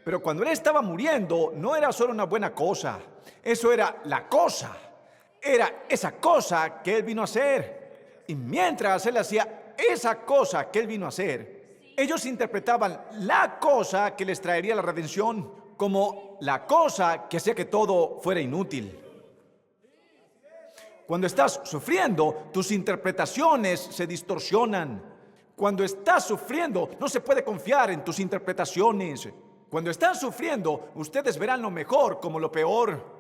Pero cuando Él estaba muriendo, no era solo una buena cosa. Eso era la cosa. Era esa cosa que Él vino a hacer. Y mientras Él hacía esa cosa que Él vino a hacer, ellos interpretaban la cosa que les traería la redención como la cosa que hacía que todo fuera inútil. Cuando estás sufriendo, tus interpretaciones se distorsionan. Cuando estás sufriendo, no se puede confiar en tus interpretaciones. Cuando están sufriendo, ustedes verán lo mejor como lo peor.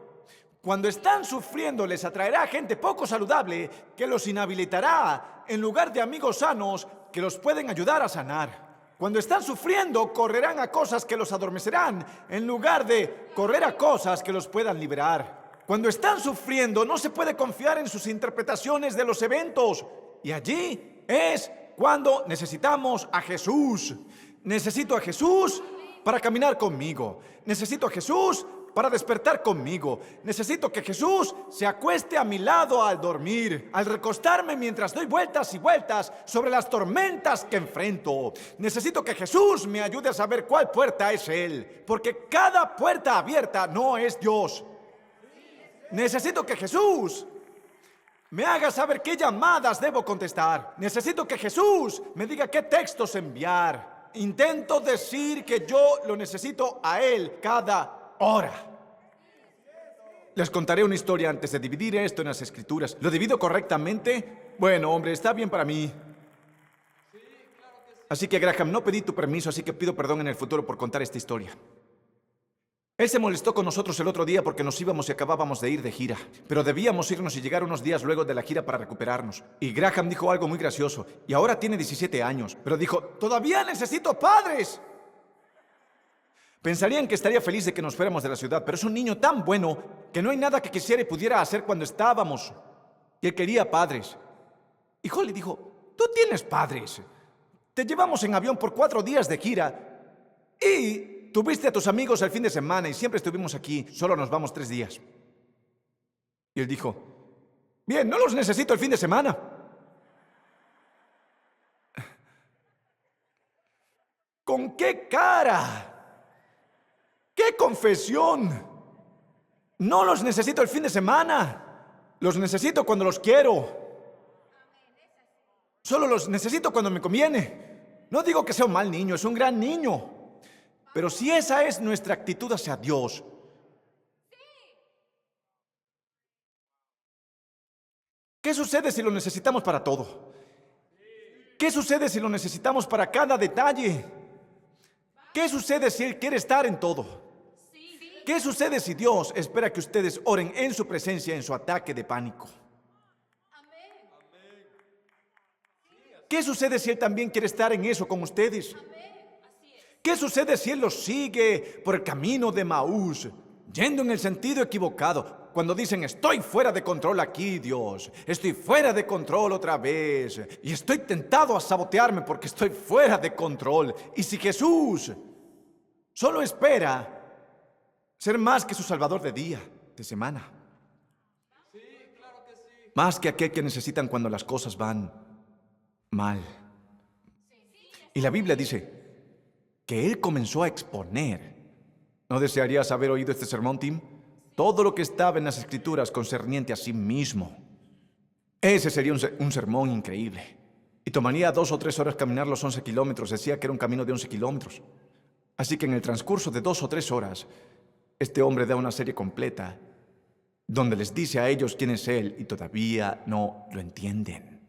Cuando están sufriendo, les atraerá gente poco saludable que los inhabilitará en lugar de amigos sanos que los pueden ayudar a sanar. Cuando están sufriendo, correrán a cosas que los adormecerán en lugar de correr a cosas que los puedan liberar. Cuando están sufriendo, no se puede confiar en sus interpretaciones de los eventos. Y allí es cuando necesitamos a Jesús. Necesito a Jesús para caminar conmigo. Necesito a Jesús para despertar conmigo. Necesito que Jesús se acueste a mi lado al dormir, al recostarme mientras doy vueltas y vueltas sobre las tormentas que enfrento. Necesito que Jesús me ayude a saber cuál puerta es Él, porque cada puerta abierta no es Dios. Necesito que Jesús me haga saber qué llamadas debo contestar. Necesito que Jesús me diga qué textos enviar. Intento decir que yo lo necesito a Él cada hora. Les contaré una historia antes de dividir esto en las Escrituras. ¿Lo divido correctamente? Bueno, hombre, está bien para mí. Así que, Graham, no pedí tu permiso, así que pido perdón en el futuro por contar esta historia. Él se molestó con nosotros el otro día porque nos íbamos y acabábamos de ir de gira. Pero debíamos irnos y llegar unos días luego de la gira para recuperarnos. Y Graham dijo algo muy gracioso. Y ahora tiene 17 años. Pero dijo, ¡todavía necesito padres! Pensarían que estaría feliz de que nos fuéramos de la ciudad, pero es un niño tan bueno que no hay nada que quisiera y pudiera hacer cuando estábamos. Y él quería padres. Y Holly dijo, tú tienes padres. Te llevamos en avión por 4 días de gira y tuviste a tus amigos el fin de semana y siempre estuvimos aquí. Solo nos vamos 3 días. Y él dijo, bien, no los necesito el fin de semana. ¿Con qué cara? ¡Qué confesión! No los necesito el fin de semana. Los necesito cuando los quiero. Solo los necesito cuando me conviene. No digo que sea un mal niño, es un gran niño. Pero si esa es nuestra actitud hacia Dios, ¿qué sucede si lo necesitamos para todo? ¿Qué sucede si lo necesitamos para cada detalle? ¿Qué sucede si Él quiere estar en todo? ¿Qué sucede si Dios espera que ustedes oren en su presencia en su ataque de pánico? ¿Qué sucede si Él también quiere estar en eso con ustedes? ¿Qué sucede si Él los sigue por el camino de Maús, yendo en el sentido equivocado? Cuando dicen, estoy fuera de control aquí, Dios. Estoy fuera de control otra vez. Y estoy tentado a sabotearme porque estoy fuera de control. Y si Jesús solo espera ser más que su salvador de día, de semana. Más que aquel que necesitan cuando las cosas van mal. Y la Biblia dice que Él comenzó a exponer. ¿No desearías haber oído este sermón, Tim? todo lo que estaba en las Escrituras concerniente a sí mismo. Ese sería un sermón increíble. Y tomaría 2 o 3 horas caminar los 11 kilómetros. Decía que era un camino de 11 kilómetros. Así que en el transcurso de 2 o 3 horas, este hombre da una serie completa donde les dice a ellos quién es él y todavía no lo entienden.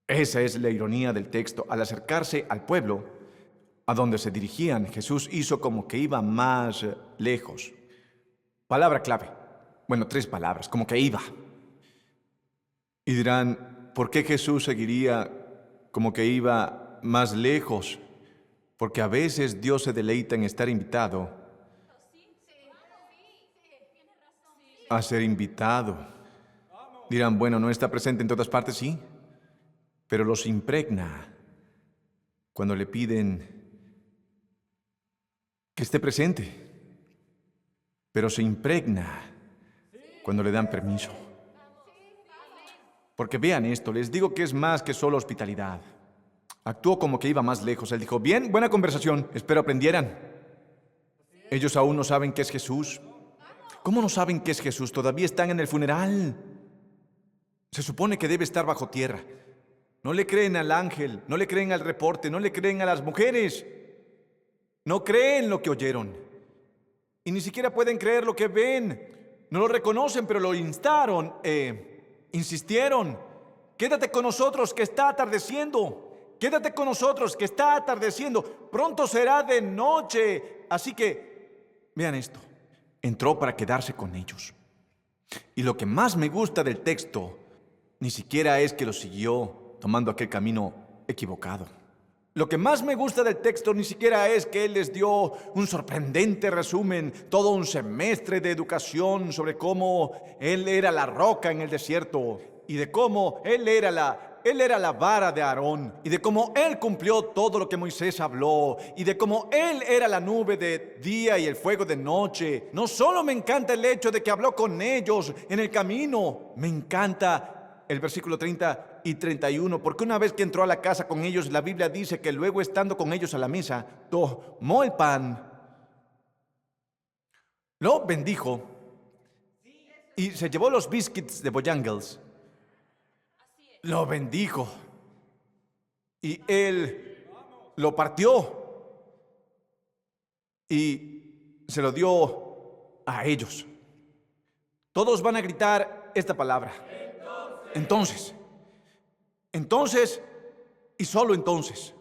Esa es la ironía del texto. Al acercarse al pueblo a donde se dirigían, Jesús hizo como que iba más lejos. Palabra clave. Bueno, 3 palabras, como que iba. Y dirán, ¿por qué Jesús seguiría como que iba más lejos? Porque a veces Dios se deleita en estar invitado a ser invitado. Dirán, bueno, no está presente en todas partes, sí, pero los impregna cuando le piden que esté presente, pero se impregna cuando le dan permiso. Porque vean esto, les digo que es más que solo hospitalidad. Actuó como que iba más lejos. Él dijo, bien, buena conversación, espero aprendieran. Ellos aún no saben qué es Jesús. ¿Cómo no saben qué es Jesús? Todavía están en el funeral. Se supone que debe estar bajo tierra. No le creen al ángel, no le creen al reporte, no le creen a las mujeres. No creen lo que oyeron. Y ni siquiera pueden creer lo que ven. No lo reconocen, pero lo insistieron. Quédate con nosotros que está atardeciendo. Quédate con nosotros que está atardeciendo. Pronto será de noche. Así que, vean esto. Entró para quedarse con ellos. Y lo que más me gusta del texto, ni siquiera es que lo siguió tomando aquel camino equivocado. Lo que más me gusta del texto ni siquiera es que él les dio un sorprendente resumen, todo un semestre de educación sobre cómo él era la roca en el desierto y de cómo él era la vara de Aarón y de cómo él cumplió todo lo que Moisés habló y de cómo él era la nube de día y el fuego de noche. No solo me encanta el hecho de que habló con ellos en el camino, me encanta el versículo 30 y 31, porque una vez que entró a la casa con ellos, la Biblia dice que luego estando con ellos a la mesa, tomó el pan, lo bendijo y se llevó los biscuits de Bojangles. Lo bendijo y él lo partió y se lo dio a ellos. Todos van a gritar esta palabra. Entonces y solo entonces.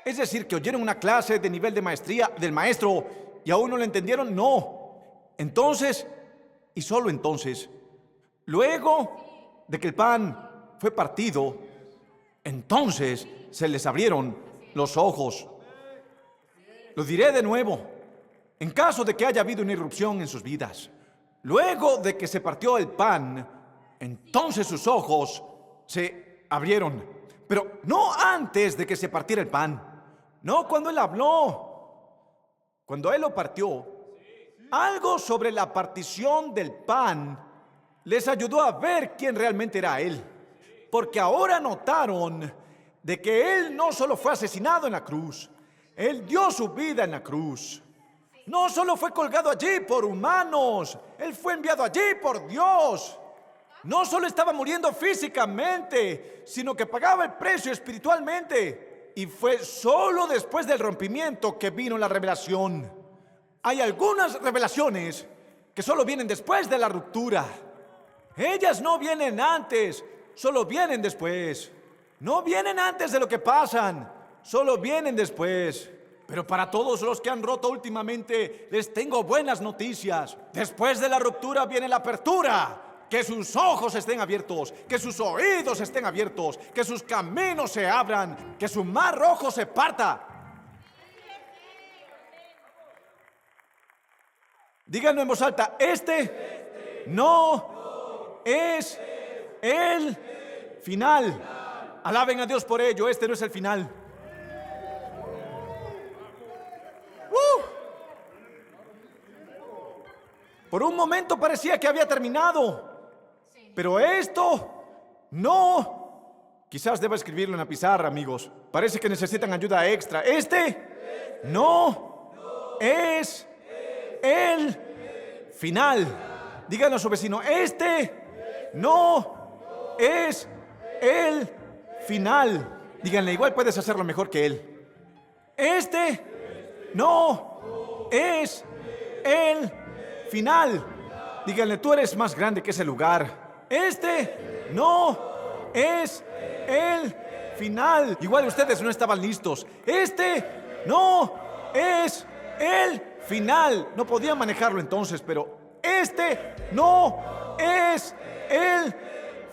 Es decir, que oyeron una clase de nivel de maestría del maestro y aún no lo entendieron. No. Entonces y solo entonces. Luego de que el pan fue partido, entonces se les abrieron los ojos. Lo diré de nuevo, en caso de que haya habido una irrupción en sus vidas. Luego de que se partió el pan, entonces sus ojos se abrieron. Pero no antes de que se partiera el pan. No cuando él habló. Cuando él lo partió, algo sobre la partición del pan les ayudó a ver quién realmente era él. Porque ahora notaron de que él no solo fue asesinado en la cruz, él dio su vida en la cruz. No solo fue colgado allí por humanos, él fue enviado allí por Dios. No solo estaba muriendo físicamente, sino que pagaba el precio espiritualmente. Y fue solo después del rompimiento que vino la revelación. Hay algunas revelaciones que solo vienen después de la ruptura. Ellas no vienen antes, solo vienen después. No vienen antes de lo que pasan, solo vienen después. Pero para todos los que han roto últimamente, les tengo buenas noticias. Después de la ruptura viene la apertura. Que sus ojos estén abiertos, que sus oídos estén abiertos, que sus caminos se abran, que su mar rojo se parta. Díganlo en voz alta, este no es el final. Alaben a Dios por ello, este no es el final. Por un momento parecía que había terminado. Pero esto no. Quizás deba escribirlo en la pizarra, amigos. Parece que necesitan ayuda extra. Este no es el final. Díganle a su vecino, este no es el final. Díganle, igual puedes hacerlo mejor que él. Este no es el final. Díganle, tú eres más grande que ese lugar. Este no es el final. Igual ustedes no estaban listos. Este no es el final. No podían manejarlo entonces, pero este no es el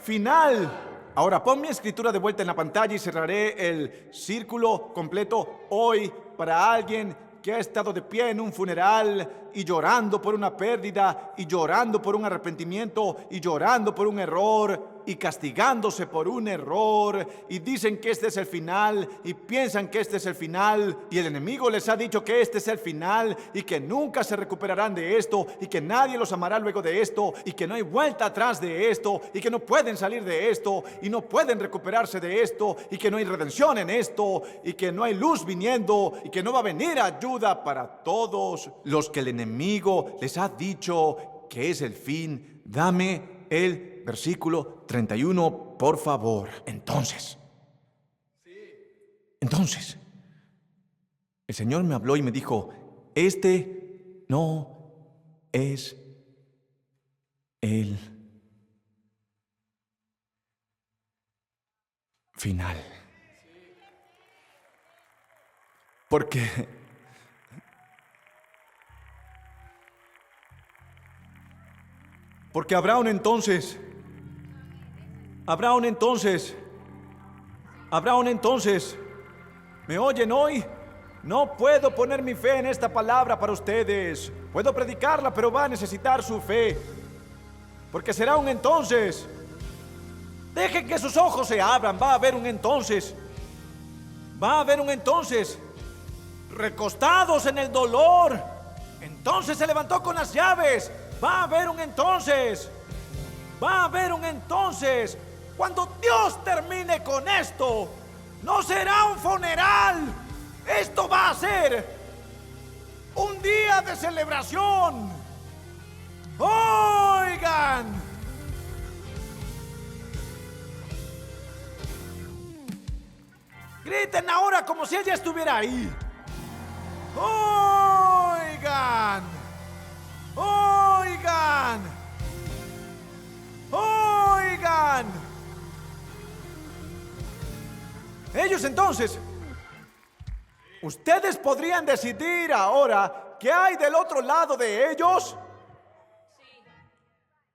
final. Ahora pon mi escritura de vuelta en la pantalla y cerraré el círculo completo hoy para alguien que ha estado de pie en un funeral y llorando por una pérdida y llorando por un arrepentimiento y llorando por un error y castigándose por un error y dicen que este es el final y piensan que este es el final y el enemigo les ha dicho que este es el final y que nunca se recuperarán de esto y que nadie los amará luego de esto y que no hay vuelta atrás de esto y que no pueden salir de esto y no pueden recuperarse de esto y que no hay redención en esto y que no hay luz viniendo y que no va a venir ayuda para todos los que el enemigo les ha dicho que es el fin. Dame el versículo 31, por favor. Entonces, el Señor me habló y me dijo, este no es el final. Porque habrá un entonces. ¿Me oyen hoy? No puedo poner mi fe en esta palabra para ustedes. Puedo predicarla, pero va a necesitar su fe. Porque será un entonces. Dejen que sus ojos se abran. Va a haber un entonces. Recostados en el dolor. Entonces se levantó con las llaves. Va a haber un entonces. Cuando Dios termine con esto, no será un funeral. Esto va a ser un día de celebración. Oigan. Griten ahora como si ella estuviera ahí. Oigan. Ellos entonces, ustedes podrían decidir ahora qué hay del otro lado de ellos.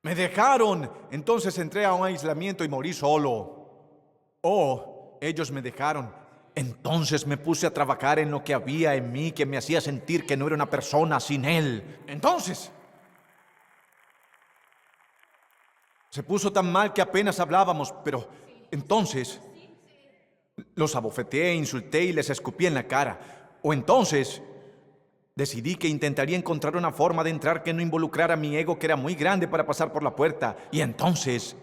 Me dejaron, entonces entré a un aislamiento y morí solo. Ellos me dejaron. Entonces me puse a trabajar en lo que había en mí que me hacía sentir que no era una persona sin él. Entonces, se puso tan mal que apenas hablábamos, pero entonces los abofeteé, insulté y les escupí en la cara. O entonces decidí que intentaría encontrar una forma de entrar que no involucrara mi ego, que era muy grande para pasar por la puerta. Y entonces,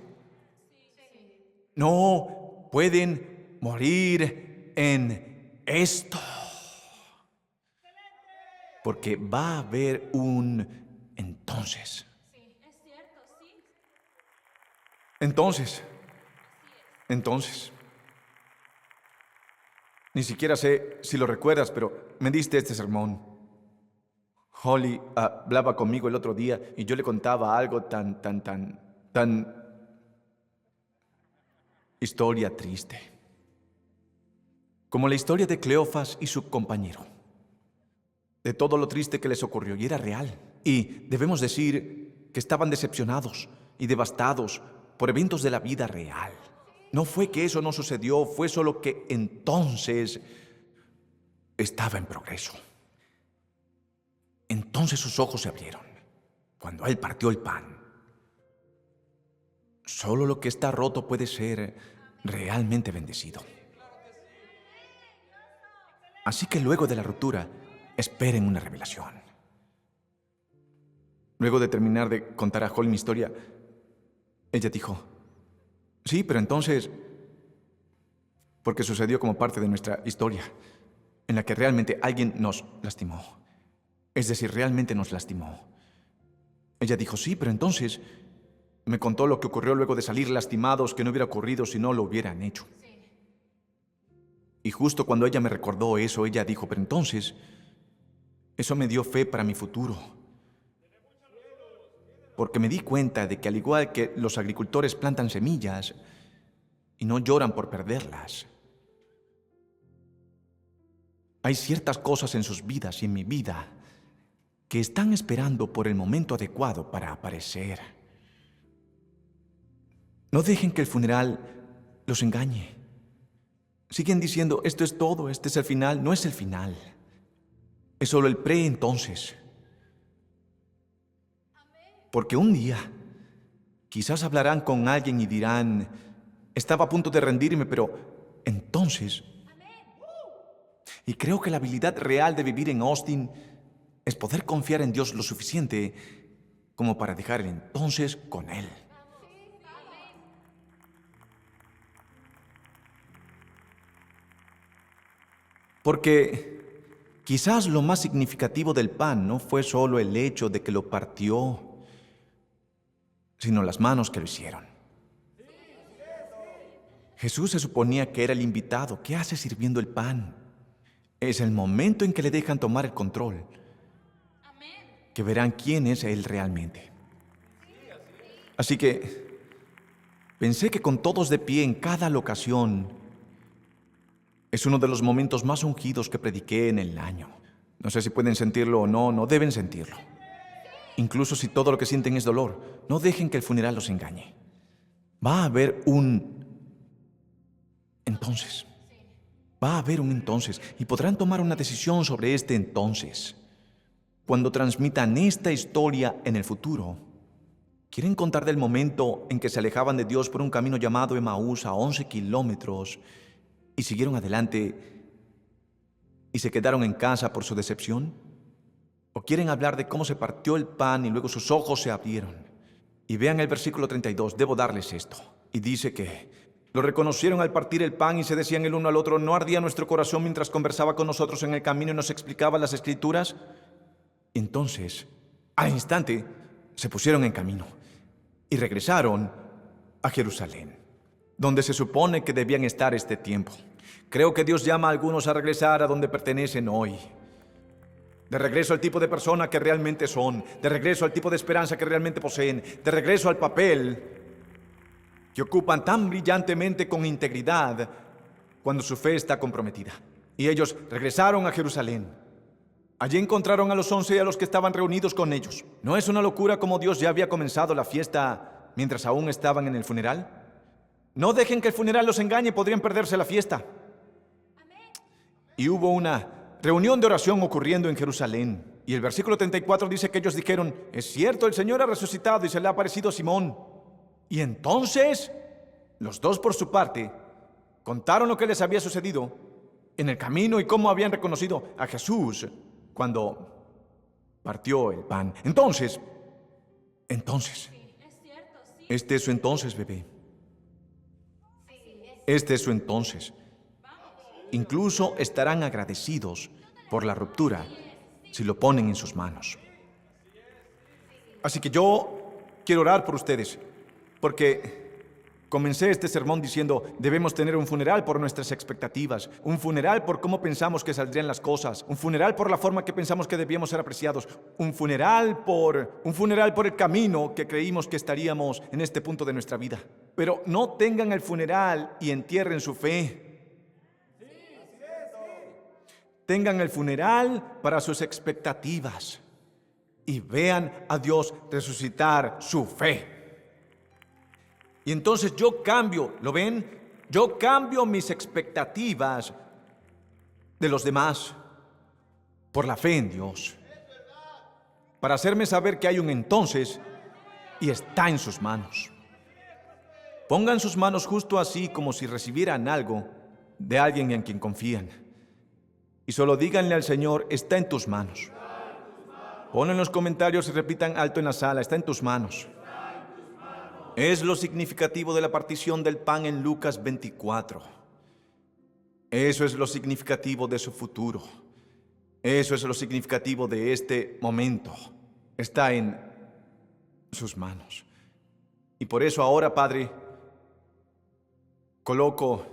no pueden morir en esto. Porque va a haber un entonces. Entonces. Ni siquiera sé si lo recuerdas, pero me diste este sermón. Holly hablaba conmigo el otro día y yo le contaba algo tan historia triste. Como la historia de Cleofas y su compañero. De todo lo triste que les ocurrió, y era real. Y debemos decir que estaban decepcionados y devastados por eventos de la vida real. No fue que eso no sucedió, fue solo que entonces estaba en progreso. Entonces sus ojos se abrieron cuando él partió el pan. Solo lo que está roto puede ser realmente bendecido. Así que luego de la ruptura, esperen una revelación. Luego de terminar de contar a Holly mi historia, ella dijo, sí, pero entonces, porque sucedió como parte de nuestra historia, en la que realmente alguien nos lastimó. Es decir, realmente nos lastimó. Ella dijo, sí, pero entonces me contó lo que ocurrió luego de salir lastimados, que no hubiera ocurrido si no lo hubieran hecho. Y justo cuando ella me recordó eso, ella dijo, pero entonces, eso me dio fe para mi futuro. Porque me di cuenta de que al igual que los agricultores plantan semillas y no lloran por perderlas, hay ciertas cosas en sus vidas y en mi vida que están esperando por el momento adecuado para aparecer. No dejen que el funeral los engañe. Siguen diciendo, esto es todo, este es el final. No es el final. Es solo el entonces. Porque un día, quizás hablarán con alguien y dirán, estaba a punto de rendirme, pero entonces... Y creo que la habilidad real de vivir en Austin es poder confiar en Dios lo suficiente como para dejar el entonces con Él. Porque quizás lo más significativo del pan no fue solo el hecho de que lo partió, sino las manos que lo hicieron. Jesús se suponía que era el invitado. ¿Qué hace sirviendo el pan? Es el momento en que le dejan tomar el control, que verán quién es Él realmente. Así que pensé que con todos de pie en cada locación, es uno de los momentos más ungidos que prediqué en el año. No sé si pueden sentirlo o no, no deben sentirlo. Incluso si todo lo que sienten es dolor, no dejen que el funeral los engañe. Va a haber un entonces. Va a haber un entonces y podrán tomar una decisión sobre este entonces. Cuando transmitan esta historia en el futuro, quieren contar del momento en que se alejaban de Dios por un camino llamado Emaús a 11 kilómetros y siguieron adelante y se quedaron en casa por su decepción. ¿O quieren hablar de cómo se partió el pan y luego sus ojos se abrieron? Y vean el versículo 32, debo darles esto. Y dice que lo reconocieron al partir el pan y se decían el uno al otro, ¿no ardía nuestro corazón mientras conversaba con nosotros en el camino y nos explicaba las Escrituras? Entonces, al instante, se pusieron en camino y regresaron a Jerusalén, donde se supone que debían estar este tiempo. Creo que Dios llama a algunos a regresar a donde pertenecen hoy. De regreso al tipo de persona que realmente son, de regreso al tipo de esperanza que realmente poseen, de regreso al papel que ocupan tan brillantemente con integridad cuando su fe está comprometida. Y ellos regresaron a Jerusalén. Allí encontraron a los 11 y a los que estaban reunidos con ellos. ¿No es una locura como Dios ya había comenzado la fiesta mientras aún estaban en el funeral? No dejen que el funeral los engañe, podrían perderse la fiesta. Y hubo una reunión de oración ocurriendo en Jerusalén. Y el versículo 34 dice que ellos dijeron, es cierto, el Señor ha resucitado y se le ha aparecido a Simón. Y entonces, los dos por su parte, contaron lo que les había sucedido en el camino y cómo habían reconocido a Jesús cuando partió el pan. Entonces, este es su entonces, bebé. Este es su entonces. Incluso estarán agradecidos por la ruptura si lo ponen en sus manos. Así que yo quiero orar por ustedes, porque comencé este sermón diciendo, debemos tener un funeral por nuestras expectativas, un funeral por cómo pensamos que saldrían las cosas, un funeral por la forma que pensamos que debíamos ser apreciados, un funeral por el camino que creímos que estaríamos en este punto de nuestra vida. Pero no tengan el funeral y entierren su fe. Tengan el funeral para sus expectativas y vean a Dios resucitar su fe. Y entonces yo cambio, ¿lo ven? Yo cambio mis expectativas de los demás por la fe en Dios, para hacerme saber que hay un entonces y está en sus manos. Pongan sus manos justo así como si recibieran algo de alguien en quien confían. Y solo díganle al Señor, está en tus manos. Ponlo en los comentarios y repitan alto en la sala, está en tus manos. Es lo significativo de la partición del pan en Lucas 24. Eso es lo significativo de su futuro. Eso es lo significativo de este momento. Está en sus manos. Y por eso ahora, Padre, coloco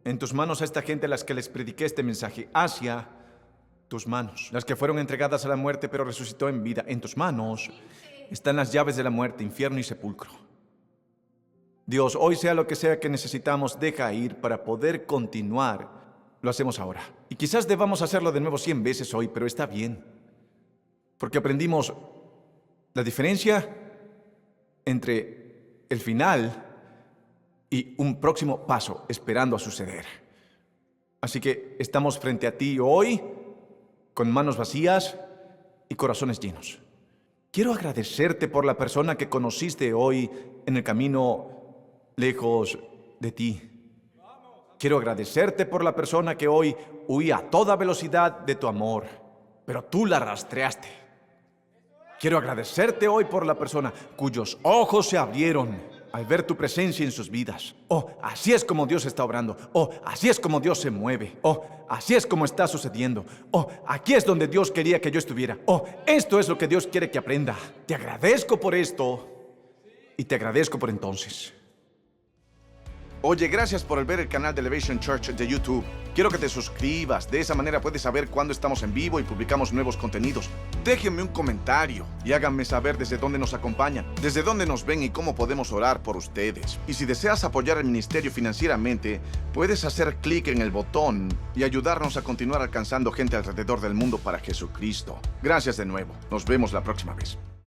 en tus manos a esta gente a las que les prediqué este mensaje. Hacia tus manos, las que fueron entregadas a la muerte pero resucitó en vida. En tus manos están las llaves de la muerte, infierno y sepulcro. Dios, hoy sea lo que sea que necesitamos, deja ir para poder continuar. Lo hacemos ahora. Y quizás debamos hacerlo de nuevo 100 veces hoy, pero está bien. Porque aprendimos la diferencia entre el final y un próximo paso esperando a suceder. Así que estamos frente a ti hoy con manos vacías y corazones llenos. Quiero agradecerte por la persona que conociste hoy en el camino lejos de ti. Quiero agradecerte por la persona que hoy huía a toda velocidad de tu amor, pero tú la rastreaste. Quiero agradecerte hoy por la persona cuyos ojos se abrieron al ver tu presencia en sus vidas. Oh, así es como Dios está obrando. Oh, así es como Dios se mueve. Oh, así es como está sucediendo. Oh, aquí es donde Dios quería que yo estuviera. Oh, esto es lo que Dios quiere que aprenda. Te agradezco por esto y te agradezco por entonces. Oye, gracias por ver el canal de Elevation Church de YouTube. Quiero que te suscribas, de esa manera puedes saber cuándo estamos en vivo y publicamos nuevos contenidos. Déjenme un comentario y háganme saber desde dónde nos acompañan, desde dónde nos ven y cómo podemos orar por ustedes. Y si deseas apoyar al ministerio financieramente, puedes hacer clic en el botón y ayudarnos a continuar alcanzando gente alrededor del mundo para Jesucristo. Gracias de nuevo. Nos vemos la próxima vez.